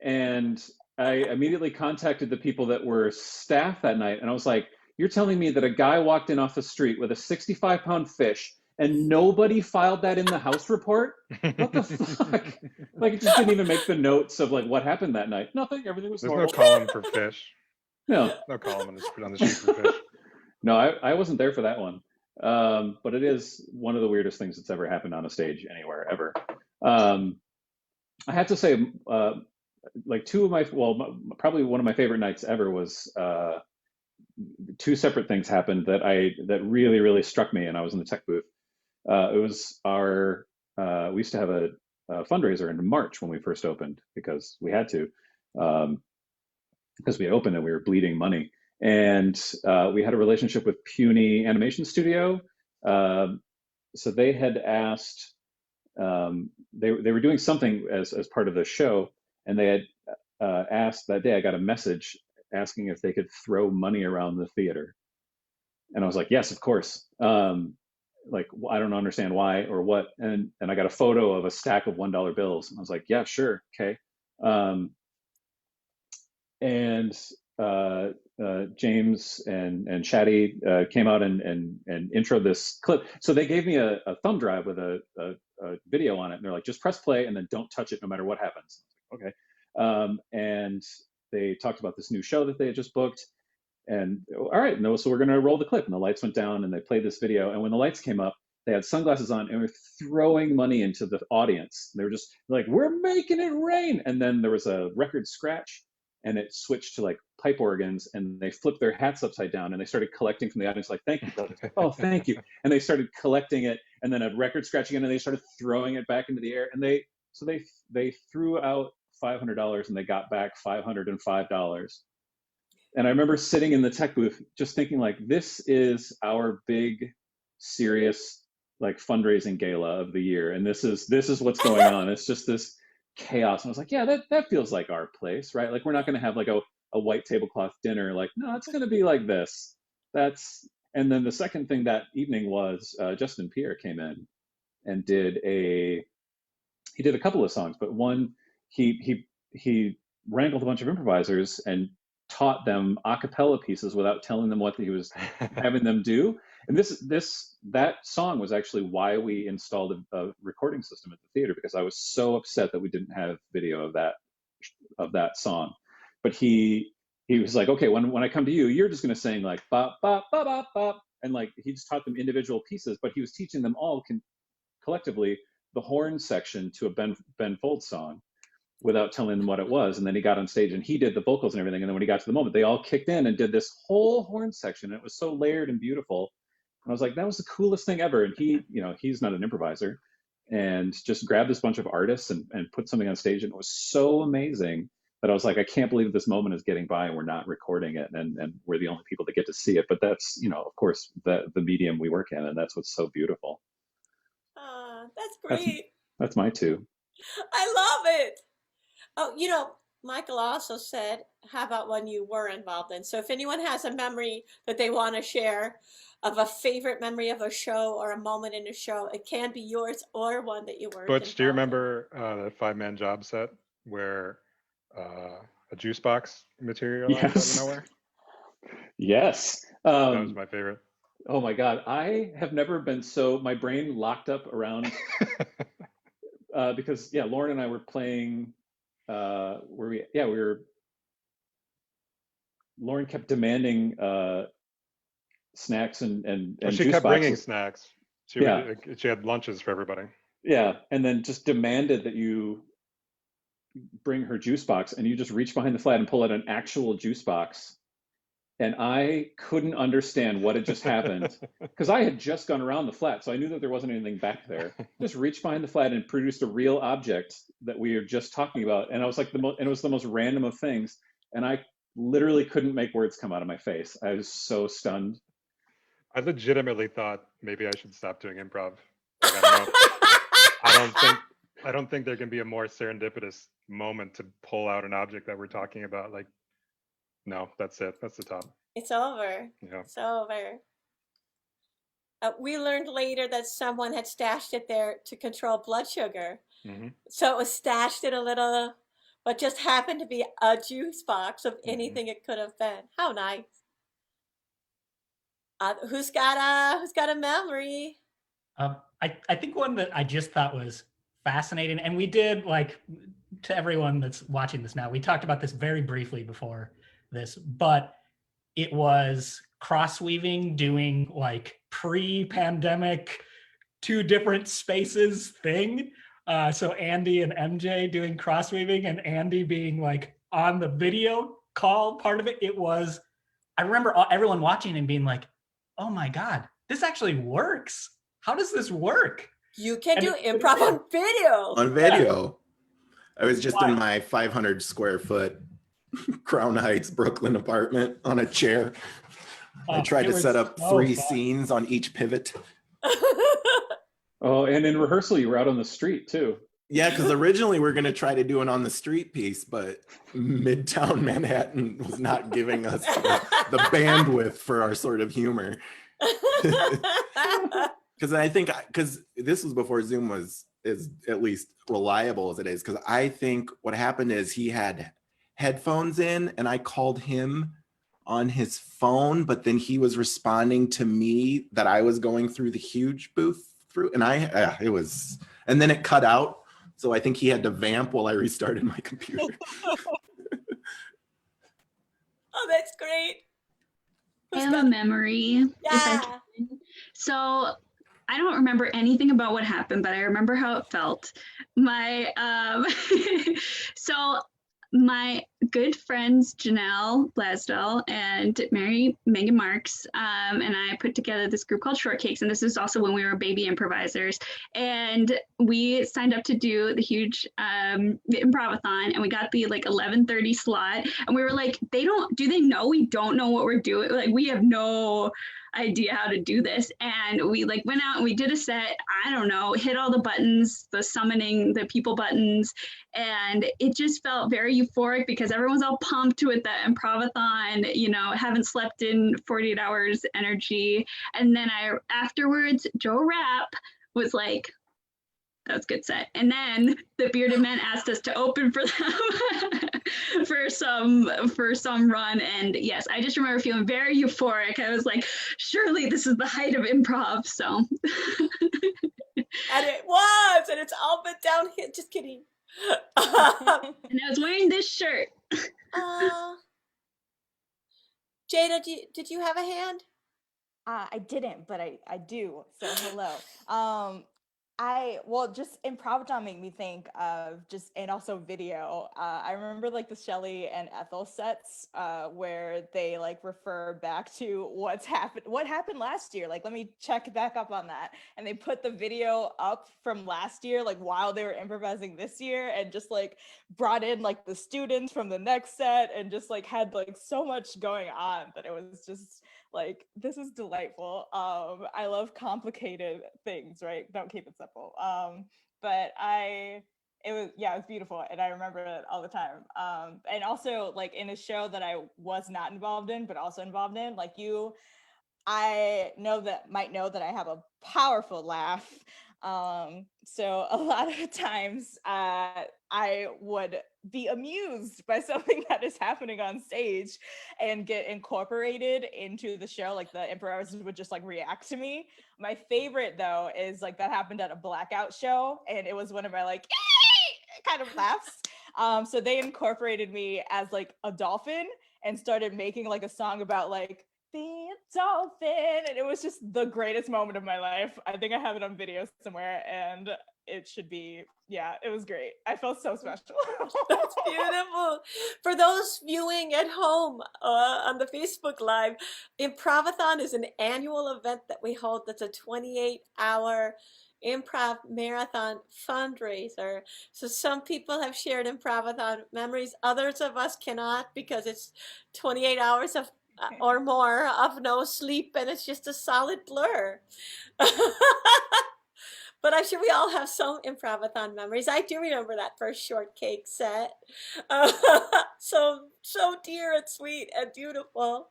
and I immediately contacted the people that were staff that night. And I was like, you're telling me that a guy walked in off the street with a 65-pound fish and nobody filed that in the house report? What the fuck? Like, it just didn't even make the notes of like what happened that night. Nothing, everything was normal. There's no column for fish. No. No column on the street for fish. No, I wasn't there for that one. But it is one of the weirdest things that's ever happened on a stage anywhere, ever. I have to say, like probably one of my favorite nights ever was 2 separate things happened that really, really struck me, and I was in the tech booth. It was we used to have a fundraiser in March when we first opened because we had to, because we opened and we were bleeding money. And we had a relationship with Puny Animation Studio. So they had asked, they were doing something as part of the show, and they had asked that day. I got a message asking if they could throw money around the theater, and I was like, yes, of course. Like, I don't understand why or what. And I got a photo of a stack of $1 bills, and I was like, yeah, sure, okay. James and Chatty came out and intro this clip. So they gave me a thumb drive with a video on it, and they're like, just press play and then don't touch it no matter what happens. Okay. And they talked about this new show that they had just booked. And all right, no, so we're going to roll the clip. And the lights went down and they played this video. And when the lights came up, they had sunglasses on and were throwing money into the audience. They were just like, we're making it rain. And then there was a record scratch and it switched to like pipe organs, and they flipped their hats upside down and they started collecting from the audience, like, thank you, brother. Oh, thank you. And they started collecting it, and then a record scratch again, and they started throwing it back into the air. And they threw out $500 and they got back $505. And I remember sitting in the tech booth just thinking, like, this is our big, serious, like, fundraising gala of the year. And this is what's going on. It's just this chaos. And I was like, yeah, that feels like our place, right? Like, we're not going to have like a white tablecloth dinner. Like, no, it's going to be like this. And then the second thing that evening was Justin Pierre came in and did a couple of songs, but one, he wrangled a bunch of improvisers and taught them a cappella pieces without telling them what he was having them do. And that song was actually why we installed a recording system at the theater, because I was so upset that we didn't have video of that song. But he was like, okay, when I come to you, you're just going to sing like bop bop bop bop bop, and like he just taught them individual pieces, but he was teaching them all collectively the horn section to a Ben Folds song without telling them what it was. And then he got on stage and he did the vocals and everything. And then when he got to the moment, they all kicked in and did this whole horn section. And it was so layered and beautiful. And I was like, that was the coolest thing ever. And he's not an improviser, and just grabbed this bunch of artists and put something on stage. And it was so amazing that I was like, I can't believe this moment is getting by and we're not recording it. And we're the only people that get to see it. But that's, of course, the medium we work in. And that's what's so beautiful. That's great. That's my two. I love it. Oh, Michael also said, how about one you were involved in? So if anyone has a memory that they want to share of a favorite memory of a show or a moment in a show, it can be yours or one that you weren't Butch, do you involved in. remember the 5-man job set where a juice box materialized out of Yes. nowhere? Yes. That was my favorite. Oh my God. I have never been so, my brain locked up around, because yeah, Lauren and I were playing, Lauren kept demanding snacks and Well, she juice kept bringing boxes. snacks. Yeah. She had lunches for everybody. Yeah. And then just demanded that you bring her juice box, and you just reach behind the flat and pull out an actual juice box. And I couldn't understand what had just happened because I had just gone around the flat, so I knew that there wasn't anything back there. Just reached behind the flat and produced a real object that we were just talking about, and I was like and it was the most random of things, and I literally couldn't make words come out of my face. I was so stunned. I legitimately thought maybe I should stop doing improv. Like, I don't think there can be a more serendipitous moment to pull out an object that we're talking about. Like, no, that's it. That's the top. It's over. Yeah. It's over. We learned later that someone had stashed it there to control blood sugar. Mm-hmm. So it was stashed in a little, what just happened to be a juice box of anything it could have been. How nice. Who's got a memory? I think one that I just thought was fascinating, and we did, like, to everyone that's watching this now, we talked about this very briefly before this, but it was cross-weaving, doing like pre-pandemic 2 different spaces thing. So Andy and MJ doing cross-weaving, and Andy being like on the video call part of it. It was, I remember everyone watching and being like, oh my God, this actually works. How does this work? You can do improv on video. On video. I was just in my 500 square foot Crown Heights, Brooklyn apartment on a chair. I tried to set up 3 scenes on each pivot. Oh, and in rehearsal, you were out on the street too. Yeah, because originally we were going to try to do an on the street piece, but Midtown Manhattan was not giving us the bandwidth for our sort of humor. Because I think, because this was before Zoom is at least reliable as it is, because I think what happened is he had headphones in and I called him on his phone, but then he was responding to me that I was going through the huge booth through, and and then it cut out. So I think he had to vamp while I restarted my computer. Oh, that's great. I have a memory. Yeah. So I don't remember anything about what happened, but I remember how it felt. So my good friends Janelle Blasdell and Megan Marks and I put together this group called Shortcakes, and this is also when we were baby improvisers, and we signed up to do the huge Improvathon, and we got the like 11:30 slot, and we were like, they know we don't know what we're doing, like we have no idea how to do this, and we like went out and we did a set, I don't know, hit all the buttons, the summoning the people buttons, and it just felt very euphoric because everyone's all pumped with the Improvathon, you know, haven't slept in 48 hours energy. And then afterwards, Joe Rapp was like, that was a good set. And then the Bearded Men asked us to open for them for some run. And yes, I just remember feeling very euphoric. I was like, surely this is the height of improv. So. And it was, and it's all but down here. Just kidding. And I was wearing this shirt. Jada, did you have a hand? I didn't, but I do. So hello. Just Improvathon made me think of and also video. I remember like the Shelley and Ethel sets where they like refer back to what happened last year. Like, let me check back up on that. And they put the video up from last year, like while they were improvising this year, and just like brought in like the students from the next set, and just like had like so much going on that it was just like, this is delightful. I love complicated things, right? Don't keep it simple. But I it was beautiful, and I remember it all the time. And also like in a show that I was not involved in, but also involved in, like I might know that I have a powerful laugh. So a lot of times I would be amused by something that is happening on stage and get incorporated into the show. Like the improvisers would just like react to me. My favorite though is like that happened at a Blackout show, and it was one of my like kind of laughs. So they incorporated me as like a dolphin and started making like a song about like be a dolphin, and it was just the greatest moment of my life. I think I have it on video somewhere, and it should be, it was great. I felt so special. That's beautiful. For those viewing at home on the Facebook Live, Improvathon is an annual event that we hold that's a 28-hour improv marathon fundraiser. So some people have shared Improvathon memories. Others of us cannot because it's 28 hours of or more of no sleep, and it's just a solid blur. But I'm sure we all have some Improvathon memories. I do remember that first shortcake set. So dear and sweet and beautiful.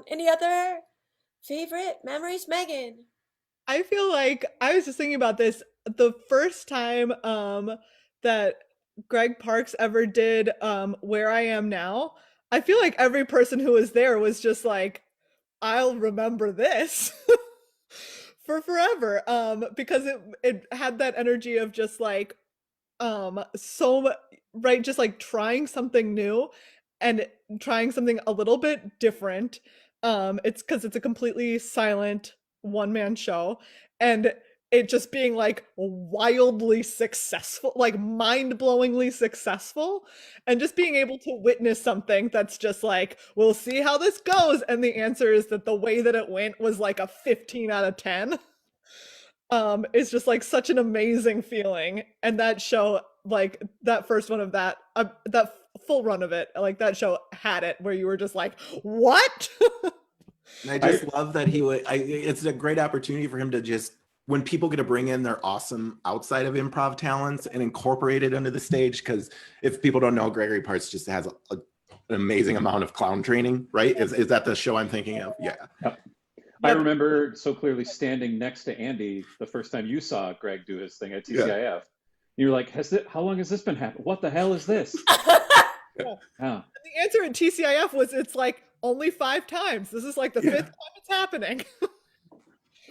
Any other favorite memories, Megan? I feel like I was just thinking about this. The first time that Greg Parks ever did Where I Am Now, I feel like every person who was there was just like, I'll remember this for forever. Because it had that energy of just like just like trying something new and trying something a little bit different. It's because it's a completely silent one-man show, and it just being like wildly successful, like mind-blowingly successful, and just being able to witness something that's just like, we'll see how this goes, and the answer is that the way that it went was like a 15 out of 10. It's just like such an amazing feeling. And that show, like that first one of that full run of it, like that show had it where you were just like, what? And I just love that it's a great opportunity for him to just, when people get to bring in their awesome outside of improv talents and incorporate it onto the stage. Because if people don't know, Gregory Parks just has an amazing amount of clown training, right? Is that the show I'm thinking of? Yeah. Yep. I remember so clearly standing next to Andy the first time you saw Greg do his thing at TCIF. Yeah. You were like, how long has this been happening? What the hell is this? The answer at TCIF was, it's like only 5 times. This is like the 5th time it's happening.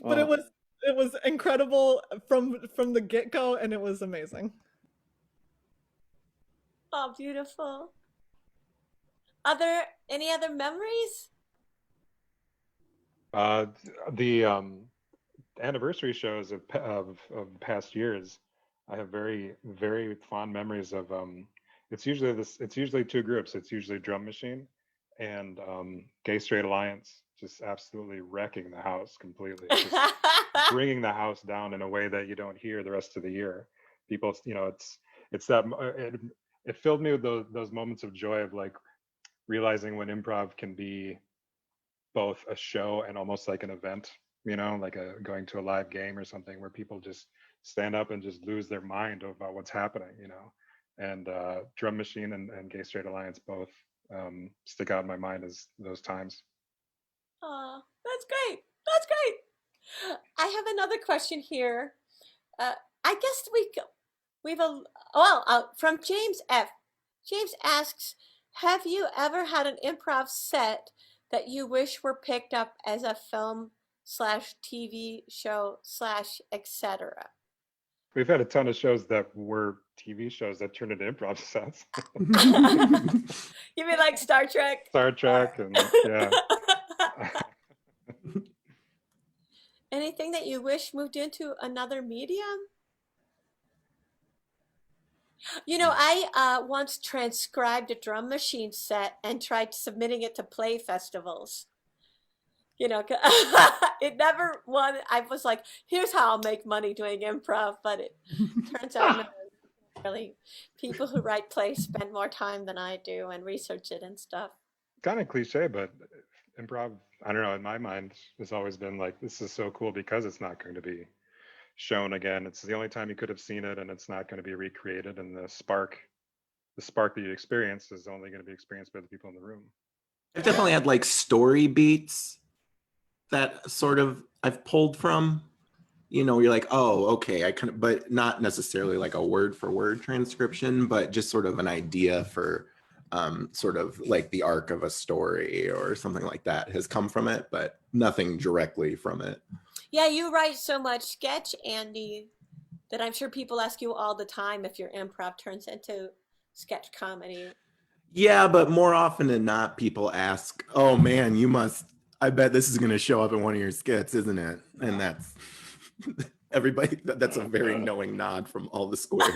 But it was incredible from the get-go, and it was amazing. Oh, beautiful. Any other memories? The anniversary shows of past years, I have very, very fond memories of. It's usually 2 groups. It's usually Drum Machine and Gay Straight Alliance, just absolutely wrecking the house completely, just bringing the house down in a way that you don't hear the rest of the year. People, it's that it filled me with those moments of joy of like realizing when improv can be both a show and almost like an event, like going to a live game or something where people just stand up and just lose their mind about what's happening, and Drum Machine and Gay Straight Alliance both stick out in my mind as those times. Oh, that's great. That's great. I have another question here. I guess from James F. James asks, have you ever had an improv set that you wish were picked up as a film/TV show / etc.? We've had a ton of shows that were TV shows that turned into improv sets. You mean like Star Trek? Star Trek, and yeah. Anything that you wish moved into another medium? I once transcribed a Drum Machine set and tried submitting it to play festivals. It never won. I was like, here's how I'll make money doing improv, but it turns out no, really, people who write plays spend more time than I do and research it and stuff. Kind of cliche, but improv, I don't know, in my mind, has always been like, this is so cool because it's not going to be shown again. It's the only time you could have seen it, and it's not going to be recreated. And the spark that you experience is only going to be experienced by the people in the room. I've definitely had like story beats that sort of I've pulled from. You know, you're like, oh, okay, I kind of, but not necessarily like a word for word transcription, but just sort of an idea for sort of like the arc of a story or something like that has come from it, but nothing directly from it. Yeah, you write so much sketch, Andy, that I'm sure people ask you all the time if your improv turns into sketch comedy. Yeah, but more often than not, people ask, oh man, I bet this is going to show up in one of your skits, isn't it? And that's everybody, that's a very knowing nod from all the squares.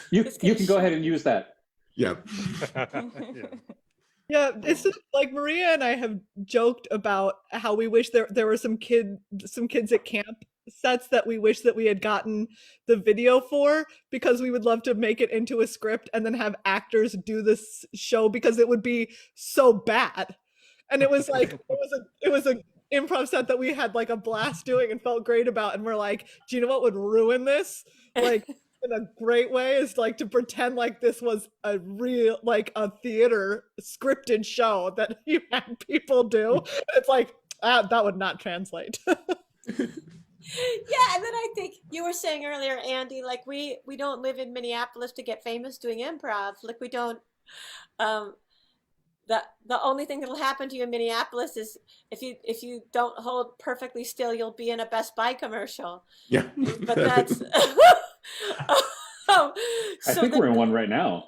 You can go ahead and use that. Yeah. Yeah, it's just like Maria and I have joked about how we wish there were some kids at camp sets that we wish that we had gotten the video for, because we would love to make it into a script and then have actors do this show, because it would be so bad. And it was like it was a improv set that we had like a blast doing and felt great about, and we're like, do you know what would ruin this? Like in a great way is like to pretend like this was a real, like a theater scripted show that you had people do. It's like that would not translate. Yeah, and then I think you were saying earlier, Andy, like we don't live in Minneapolis to get famous doing improv. Like we don't. The only thing that'll happen to you in Minneapolis is if you don't hold perfectly still, you'll be in a Best Buy commercial. Yeah. But that's. I think we're in one right now.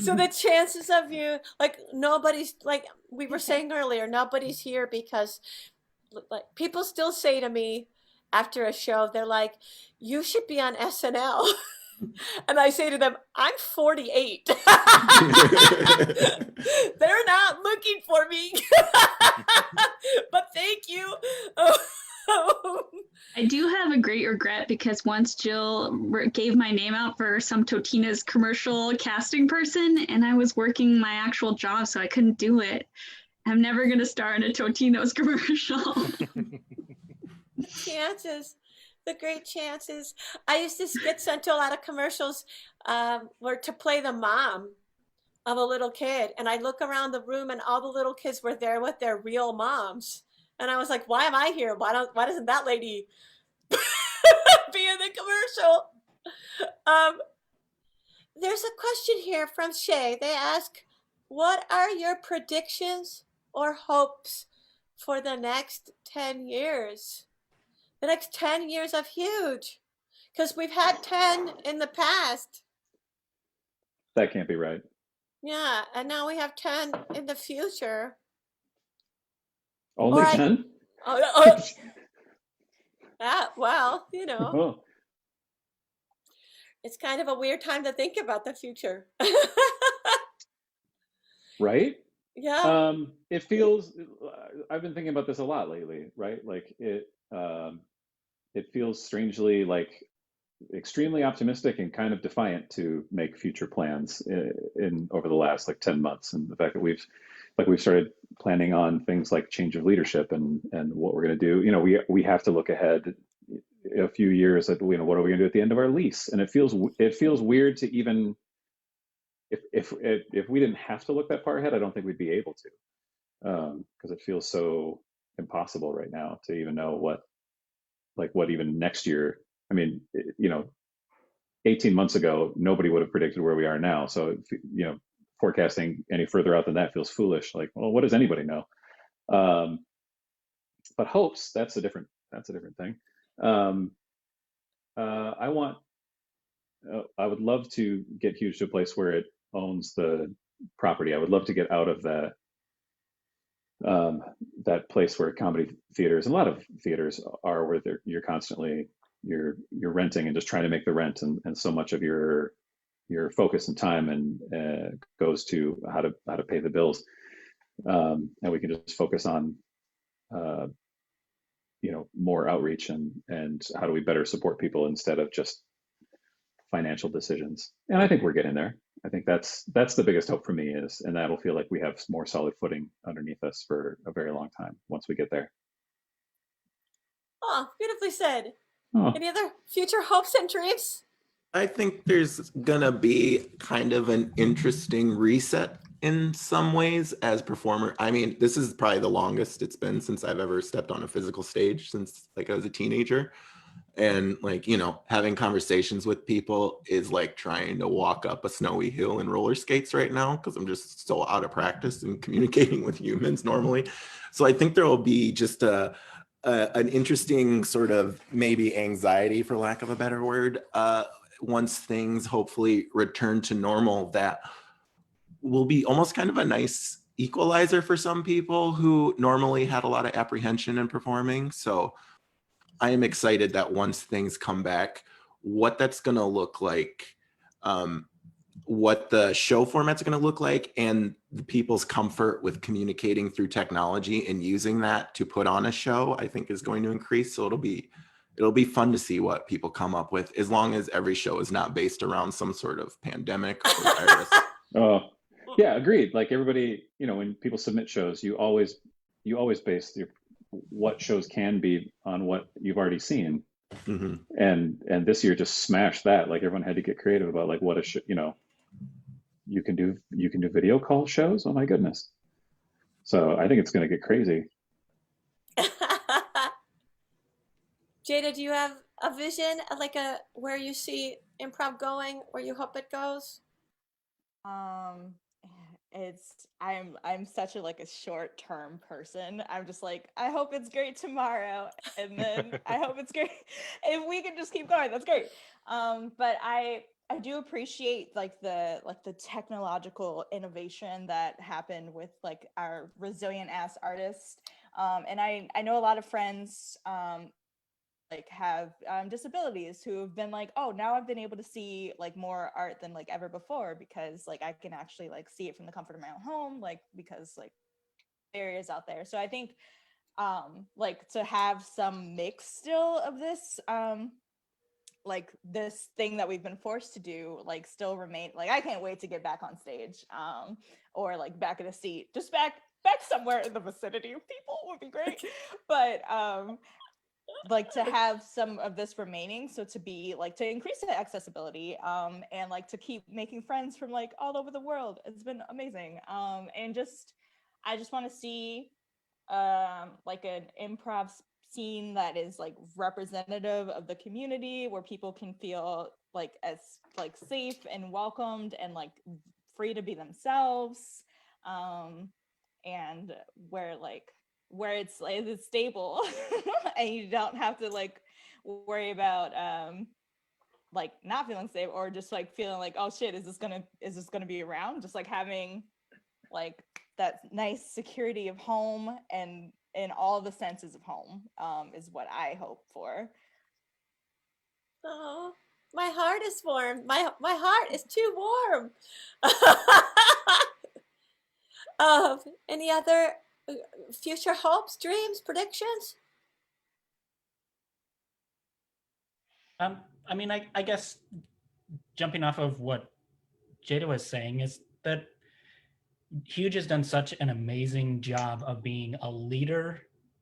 So the chances of you, like nobody's, like we were saying earlier, nobody's here because like people still say to me after a show, they're like, you should be on SNL. And I say to them, I'm 48. They're not looking for me. But thank you. I do have a great regret, because once Jill gave my name out for some Totina's commercial casting person, and I was working my actual job, so I couldn't do it. I'm never going to star in a Totino's commercial. The great chances. I used to get sent to a lot of commercials where to play the mom of a little kid. And I look around the room and all the little kids were there with their real moms. And I was like, why am I here? Why doesn't that lady be in the commercial? There's a question here from Shay. They ask, what are your predictions or hopes for the next 10 years? The next 10 years of Huge, because we've had 10 in the past. That can't be right. Yeah, and now we have 10 in the future. Only 10? Well, you know, Oh. it's kind of a weird time to think about the future. Right? Yeah. It feels, I've been thinking about this a lot lately, right? Like it feels strangely like extremely optimistic and kind of defiant to make future plans in over the last like 10 months. And the fact that we've started planning on things like change of leadership and what we're going to do. You know, we have to look ahead a few years at, you know, what are we going to do at the end of our lease? And it feels weird to even, if we didn't have to look that far ahead, I don't think we'd be able to, because it feels so impossible right now to even know what even next year. I mean, you know, 18 months ago, nobody would have predicted where we are now. So, you know, forecasting any further out than that feels foolish. Like, well, what does anybody know? But hopes, that's a different thing. I would love to get Huge to a place where it owns the property. I would love to get out of that place where comedy theaters, and a lot of theaters are, where you're constantly you're renting and just trying to make the rent, and so much of your focus and time and goes to how to pay the bills, and we can just focus on you know, more outreach and how do we better support people instead of just financial decisions. And I think we're getting there. I think that's the biggest hope for me is, and that'll feel like we have more solid footing underneath us for a very long time once we get there. Oh, beautifully said. Oh, Any other future hopes and dreams? I think there's gonna be kind of an interesting reset in some ways as performer. I mean, this is probably the longest it's been since I've ever stepped on a physical stage since like I was a teenager. And like, you know, having conversations with people is like trying to walk up a snowy hill in roller skates right now because I'm just so out of practice in communicating with humans normally. So I think there will be just an interesting sort of maybe anxiety, for lack of a better word, once things hopefully return to normal, that will be almost kind of a nice equalizer for some people who normally had a lot of apprehension in performing. So I am excited that once things come back, what that's going to look like, what the show format's going to look like, and the people's comfort with communicating through technology and using that to put on a show, I think is going to increase. So it'll be fun to see what people come up with, as long as every show is not based around some sort of pandemic or virus. oh, yeah, agreed. Like everybody, you know, when people submit shows, you always base what shows can be on what you've already seen. Mm-hmm. And this year just smashed that. Like everyone had to get creative about like what you know, you can do video call shows. Oh my goodness. So I think it's going to get crazy. Jada, do you have a vision, like where you see improv going, where you hope it goes? I'm such a short-term person. I'm just like, I hope it's great tomorrow, and then I hope it's great if we can just keep going. That's great. But I do appreciate like the technological innovation that happened with like our resilient ass artists. And I know a lot of friends like have disabilities who have been like, oh, now I've been able to see like more art than like ever before, because like I can actually like see it from the comfort of my own home, like because like barriers out there. So I think like to have some mix still of this like this thing that we've been forced to do like still remain, like I can't wait to get back on stage or like back in a seat, just back somewhere in the vicinity of people would be great. But like to have some of this remaining, so to be like to increase the accessibility and like to keep making friends from like all over the world. It's been amazing. And I just want to see like an improv scene that is like representative of the community, where people can feel like as like safe and welcomed and like free to be themselves, and where it's stable and you don't have to like worry about like not feeling safe, or just like feeling like, oh shit, is this gonna be around? Just like having like that nice security of home and in all the senses of home is what I hope for. Oh, my heart is warm. My heart is too warm. Any other future hopes, dreams, predictions? I mean, I guess jumping off of what Jada was saying is that Huge has done such an amazing job of being a leader,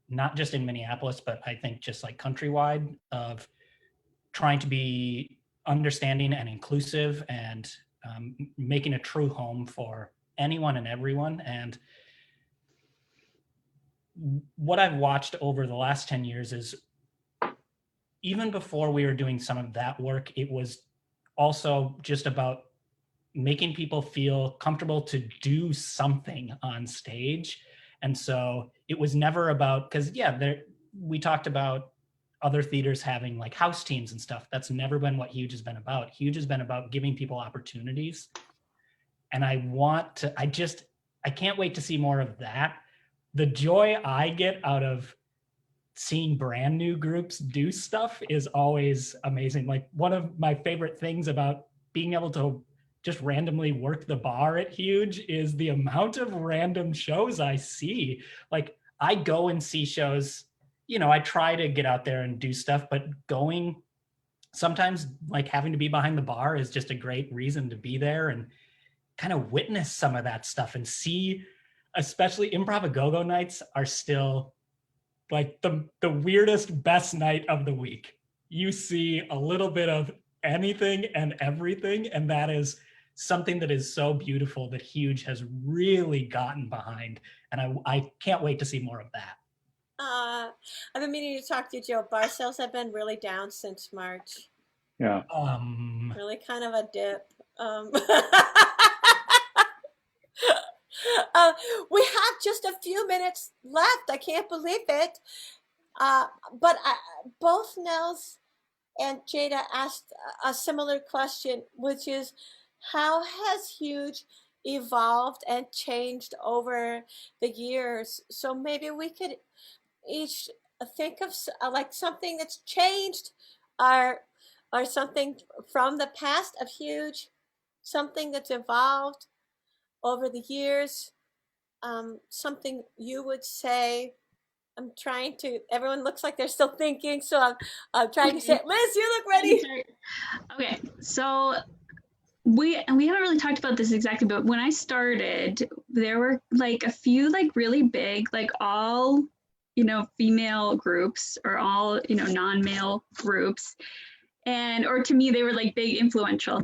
not just in Minneapolis, but I think just like countrywide, of trying to be understanding and inclusive and making a true home for anyone and everyone. And what I've watched over the last 10 years is, even before we were doing some of that work, it was also just about making people feel comfortable to do something on stage. And so it was never about, because we talked about other theaters having like house teams and stuff. That's never been what Huge has been about. Huge has been about giving people opportunities. And I can't wait to see more of that. The joy I get out of seeing brand new groups do stuff is always amazing. Like one of my favorite things about being able to just randomly work the bar at Huge is the amount of random shows I see. Like I go and see shows, you know, I try to get out there and do stuff, but going sometimes like having to be behind the bar is just a great reason to be there and kind of witness some of that stuff and see, especially Improv-A-Go-Go nights are still like the weirdest best night of the week. You see a little bit of anything and everything, and that is something that is so beautiful that Huge has really gotten behind, and I can't wait to see more of that. I've been meaning to talk to you, Joe. Bar sales have been really down since March. Yeah. Really kind of a dip. We have just a few minutes left. I can't believe it. But both Nels and Jada asked a similar question, which is, how has Huge evolved and changed over the years? So maybe we could each think of like something that's changed, or something from the past of Huge, something that's evolved over the years, something you would say. I'm trying to, everyone looks like they're still thinking, so I'm trying to say, Liz, you look ready. Okay, so we haven't really talked about this exactly, but when I started, there were like a few like really big, like all, female groups, or all, non-male groups. And, or to me, they were like big influential.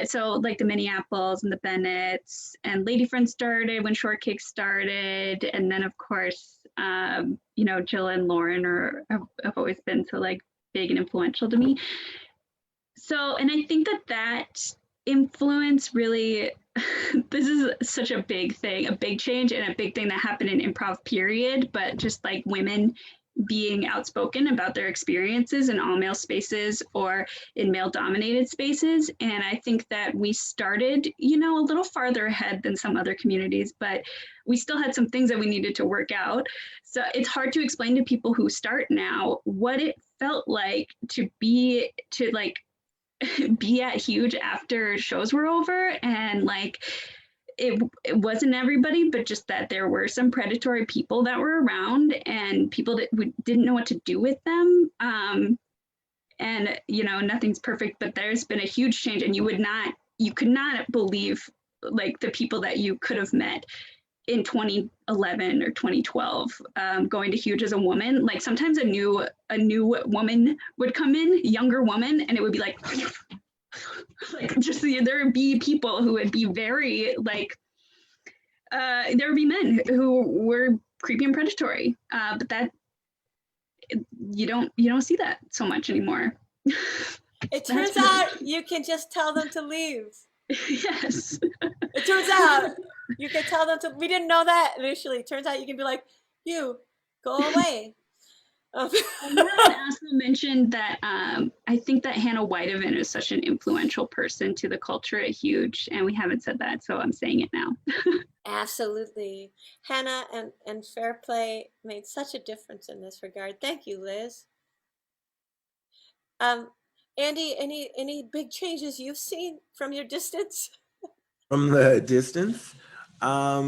So like the Minneapolis and the Bennetts and Lady Friends started when Shortcake started. And then of course, Jill and Lauren have always been so like big and influential to me. So, and I think that influence really, this is such a big thing, a big change, and a big thing that happened in improv period, but just like women being outspoken about their experiences in all male spaces or in male dominated spaces. And I think that we started, a little farther ahead than some other communities, but we still had some things that we needed to work out. So it's hard to explain to people who start now what it felt like to be at Huge after shows were over, and like it wasn't everybody, but just that there were some predatory people that were around, and people that didn't know what to do with them. And nothing's perfect, but there's been a huge change, and you could not believe like the people that you could have met in 2011 or 2012, going to Huge as a woman. Like sometimes a new woman would come in, younger woman, and it would be like just there would be people who would be very like, there would be men who were creepy and predatory, but that you don't see that so much anymore. It turns out you can just tell them to leave. Yes. It turns out you can tell them to. We didn't know that initially. It turns out you can be like, you go away. I also mentioned that I think that Hannah Whitehaven is such an influential person to the culture at Huge, and we haven't said that, so I'm saying it now. Absolutely. Hannah and Fair Play made such a difference in this regard. Thank you, Liz. Andy, any big changes you've seen from your distance? From the distance? I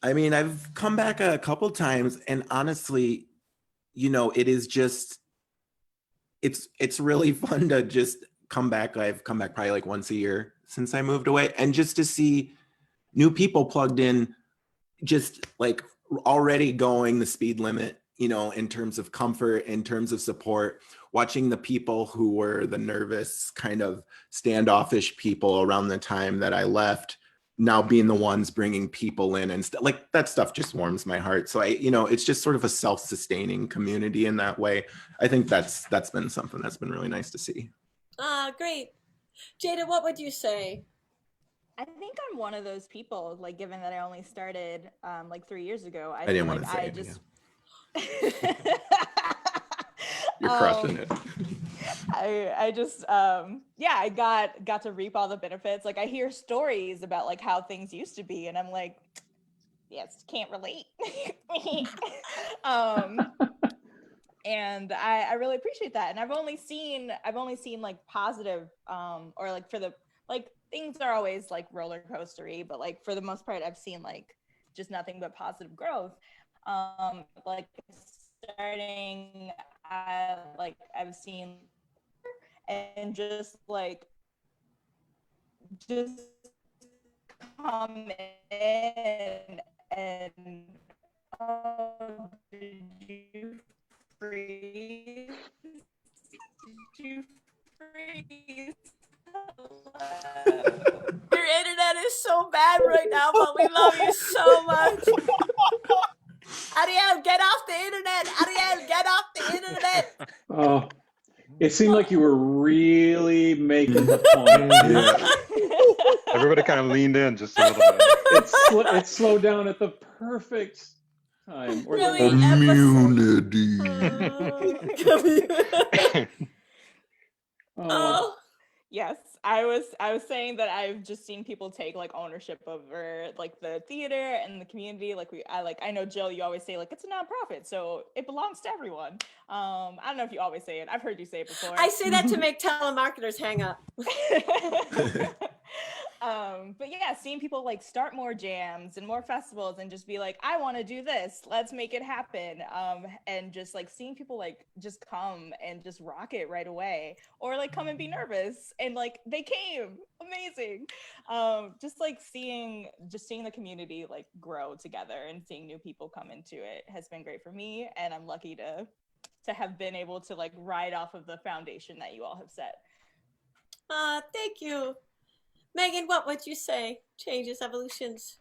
mean, I've come back a couple times, and honestly, it is just, it's really fun to just come back. I've come back probably like once a year since I moved away, and just to see new people plugged in, just like already going the speed limit, in terms of comfort, in terms of support, watching the people who were the nervous, kind of standoffish people around the time that I left, now being the ones bringing people in and like that stuff just warms my heart. So it's just sort of a self-sustaining community in that way. I think that's been something that's been really nice to see. Great. Jada, what would you say? I think I'm one of those people, like, given that I only started like 3 years ago. I didn't want to say it. Yeah. You're crushing it. I just I got to reap all the benefits. Like I hear stories about like how things used to be, and I'm like, yes, can't relate. And I really appreciate that. And I've only seen like positive or like for the like things are always like roller coastery, but like for the most part I've seen like just nothing but positive growth. Like starting I've seen and just come in and Oh, did you freeze? Did you freeze? Hello? Your internet is so bad right now, but we love you so much. Ariel, get off the internet. Ariel, get off the internet. Oh, it seemed like you were really making the point. Yeah. Everybody kind of leaned in just a little bit. It slowed down at the perfect time. Or Really? Community. Oh. Yes, I was saying that I've just seen people take like ownership over like the theater and the community. Like I know, Jill, you always say like it's a nonprofit, so it belongs to everyone. I don't know if you always say it. I've heard you say it before. I say that to make telemarketers hang up. But yeah, seeing people like start more jams and more festivals and just be like, I want to do this, let's make it happen. And just like seeing people like just come and just rock it right away, or like come and be nervous and like they came, amazing. Just like seeing the community like grow together and seeing new people come into it has been great for me, and I'm lucky to have been able to like ride off of the foundation that you all have set. Thank you. Megan, what would you say? Changes, evolutions.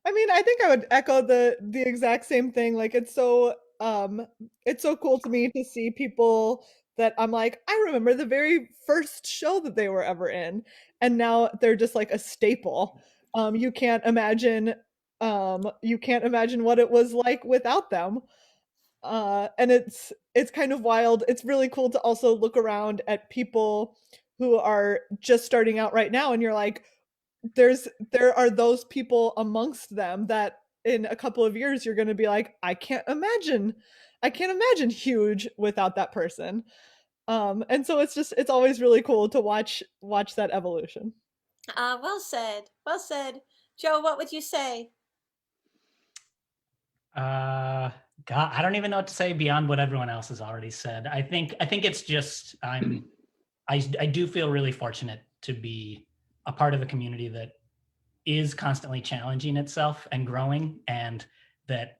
I mean, I think I would echo the exact same thing. Like it's so cool to me to see people that I'm like, I remember the very first show that they were ever in, and now they're just like a staple. You can't imagine what it was like without them. And it's kind of wild. It's really cool to also look around at people who are just starting out right now, and you're like, there are those people amongst them that in a couple of years you're going to be like, I can't imagine huge without that person. And so it's always really cool to watch that evolution. Well said. Joe, what would you say? God, I don't even know what to say beyond what everyone else has already said. I think it's just I do feel really fortunate to be a part of a community that is constantly challenging itself and growing, and that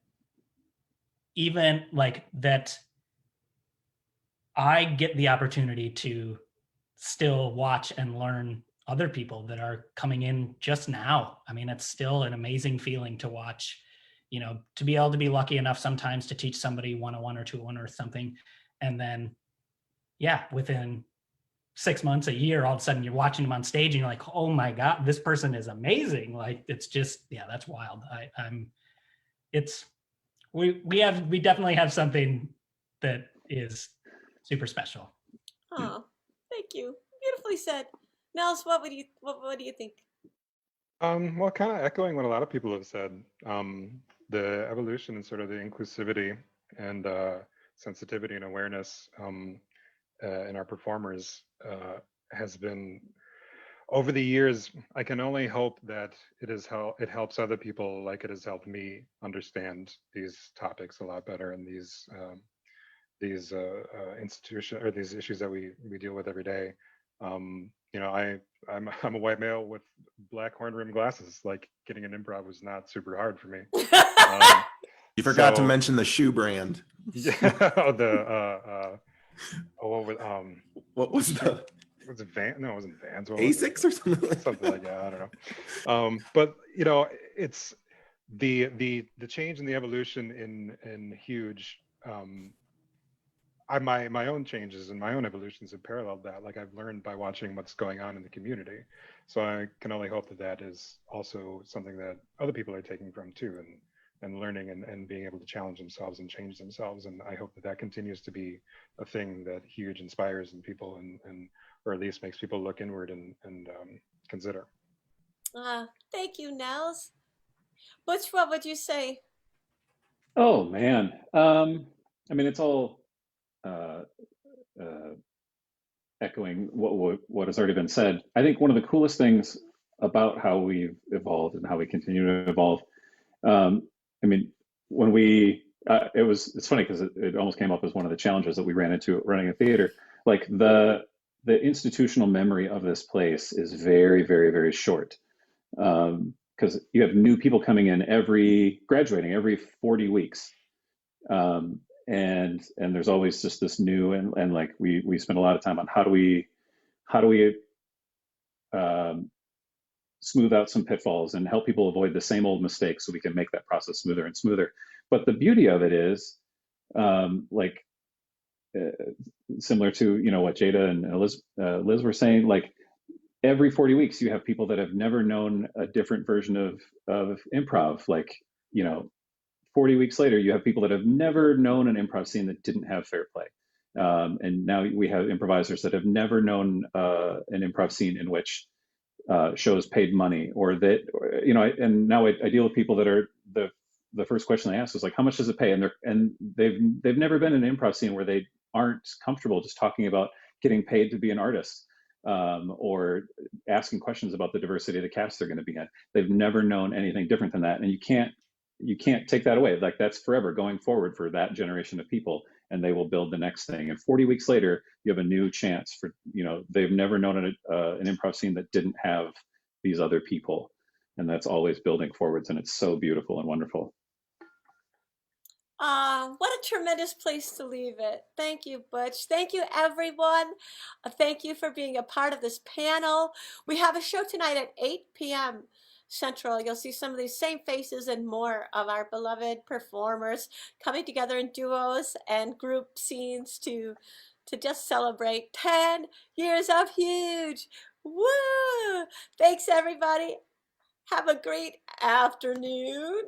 even like that I get the opportunity to still watch and learn other people that are coming in just now. I mean, it's still an amazing feeling to watch, you know, to be able to be lucky enough sometimes to teach somebody 101 or 201 or something. And then, yeah, within 6 months, a year, all of a sudden you're watching them on stage and you're like, oh my God, this person is amazing. Like, it's just, yeah, that's wild. We definitely have something that is super special. Oh, thank you. Beautifully said. Nels, what do you think? Well, kind of echoing what a lot of people have said. The evolution and sort of the inclusivity and sensitivity and awareness in our performers has been, over the years, I can only hope that it helps other people like it has helped me understand these topics a lot better, and these institution or these issues that we deal with every day. You know, I'm a white male with black horn rimmed glasses. Like, getting an improv was not super hard for me. You forgot to mention the shoe brand. Yeah, what was the? Was it Van? No, it wasn't Vans. Asics or something. Something like that. I don't know. But you know, it's the change and the evolution in huge. My own changes and my own evolutions have paralleled that. Like, I've learned by watching what's going on in the community. So I can only hope that is also something that other people are taking from too, and learning and being able to challenge themselves and change themselves. And I hope that continues to be a thing that huge inspires in people and or at least makes people look inward and consider. Thank you, Nels. Butch, what would you say? Oh man, I mean, it's all echoing what has already been said. I think one of the coolest things about how we've evolved and how we continue to evolve. I mean, when it's funny because it almost came up as one of the challenges that we ran into running a theater. Like, the institutional memory of this place is very, very, very short. because you have new people coming in graduating every 40 weeks. And there's always just this new, and like we spend a lot of time on how do we smooth out some pitfalls and help people avoid the same old mistakes so we can make that process smoother and smoother. But the beauty of it is, similar to, you know, what Jada and Liz were saying, like every 40 weeks you have people that have never known a different version of improv. Like, you know, 40 weeks later, you have people that have never known an improv scene that didn't have fair play. And now we have improvisers that have never known an improv scene in which shows paid money, or that, you know, and now I deal with people that are the first question they ask is like, how much does it pay? And they've never been in an improv scene where they aren't comfortable just talking about getting paid to be an artist, or asking questions about the diversity of the cast they're going to be in. They've never known anything different than that, and you can't take that away. Like that's forever going forward for that generation of people, and they will build the next thing. And 40 weeks later, you have a new chance for, you know, they've never known an improv scene that didn't have these other people, and that's always building forwards, and it's so beautiful and wonderful. What a tremendous place to leave it. Thank you, Butch. Thank you, everyone. Thank you for being a part of this panel. We have a show tonight at 8 p.m. Central. You'll see some of these same faces and more of our beloved performers coming together in duos and group scenes to just celebrate 10 years of Huge. Woo! Thanks, everybody. Have a great afternoon.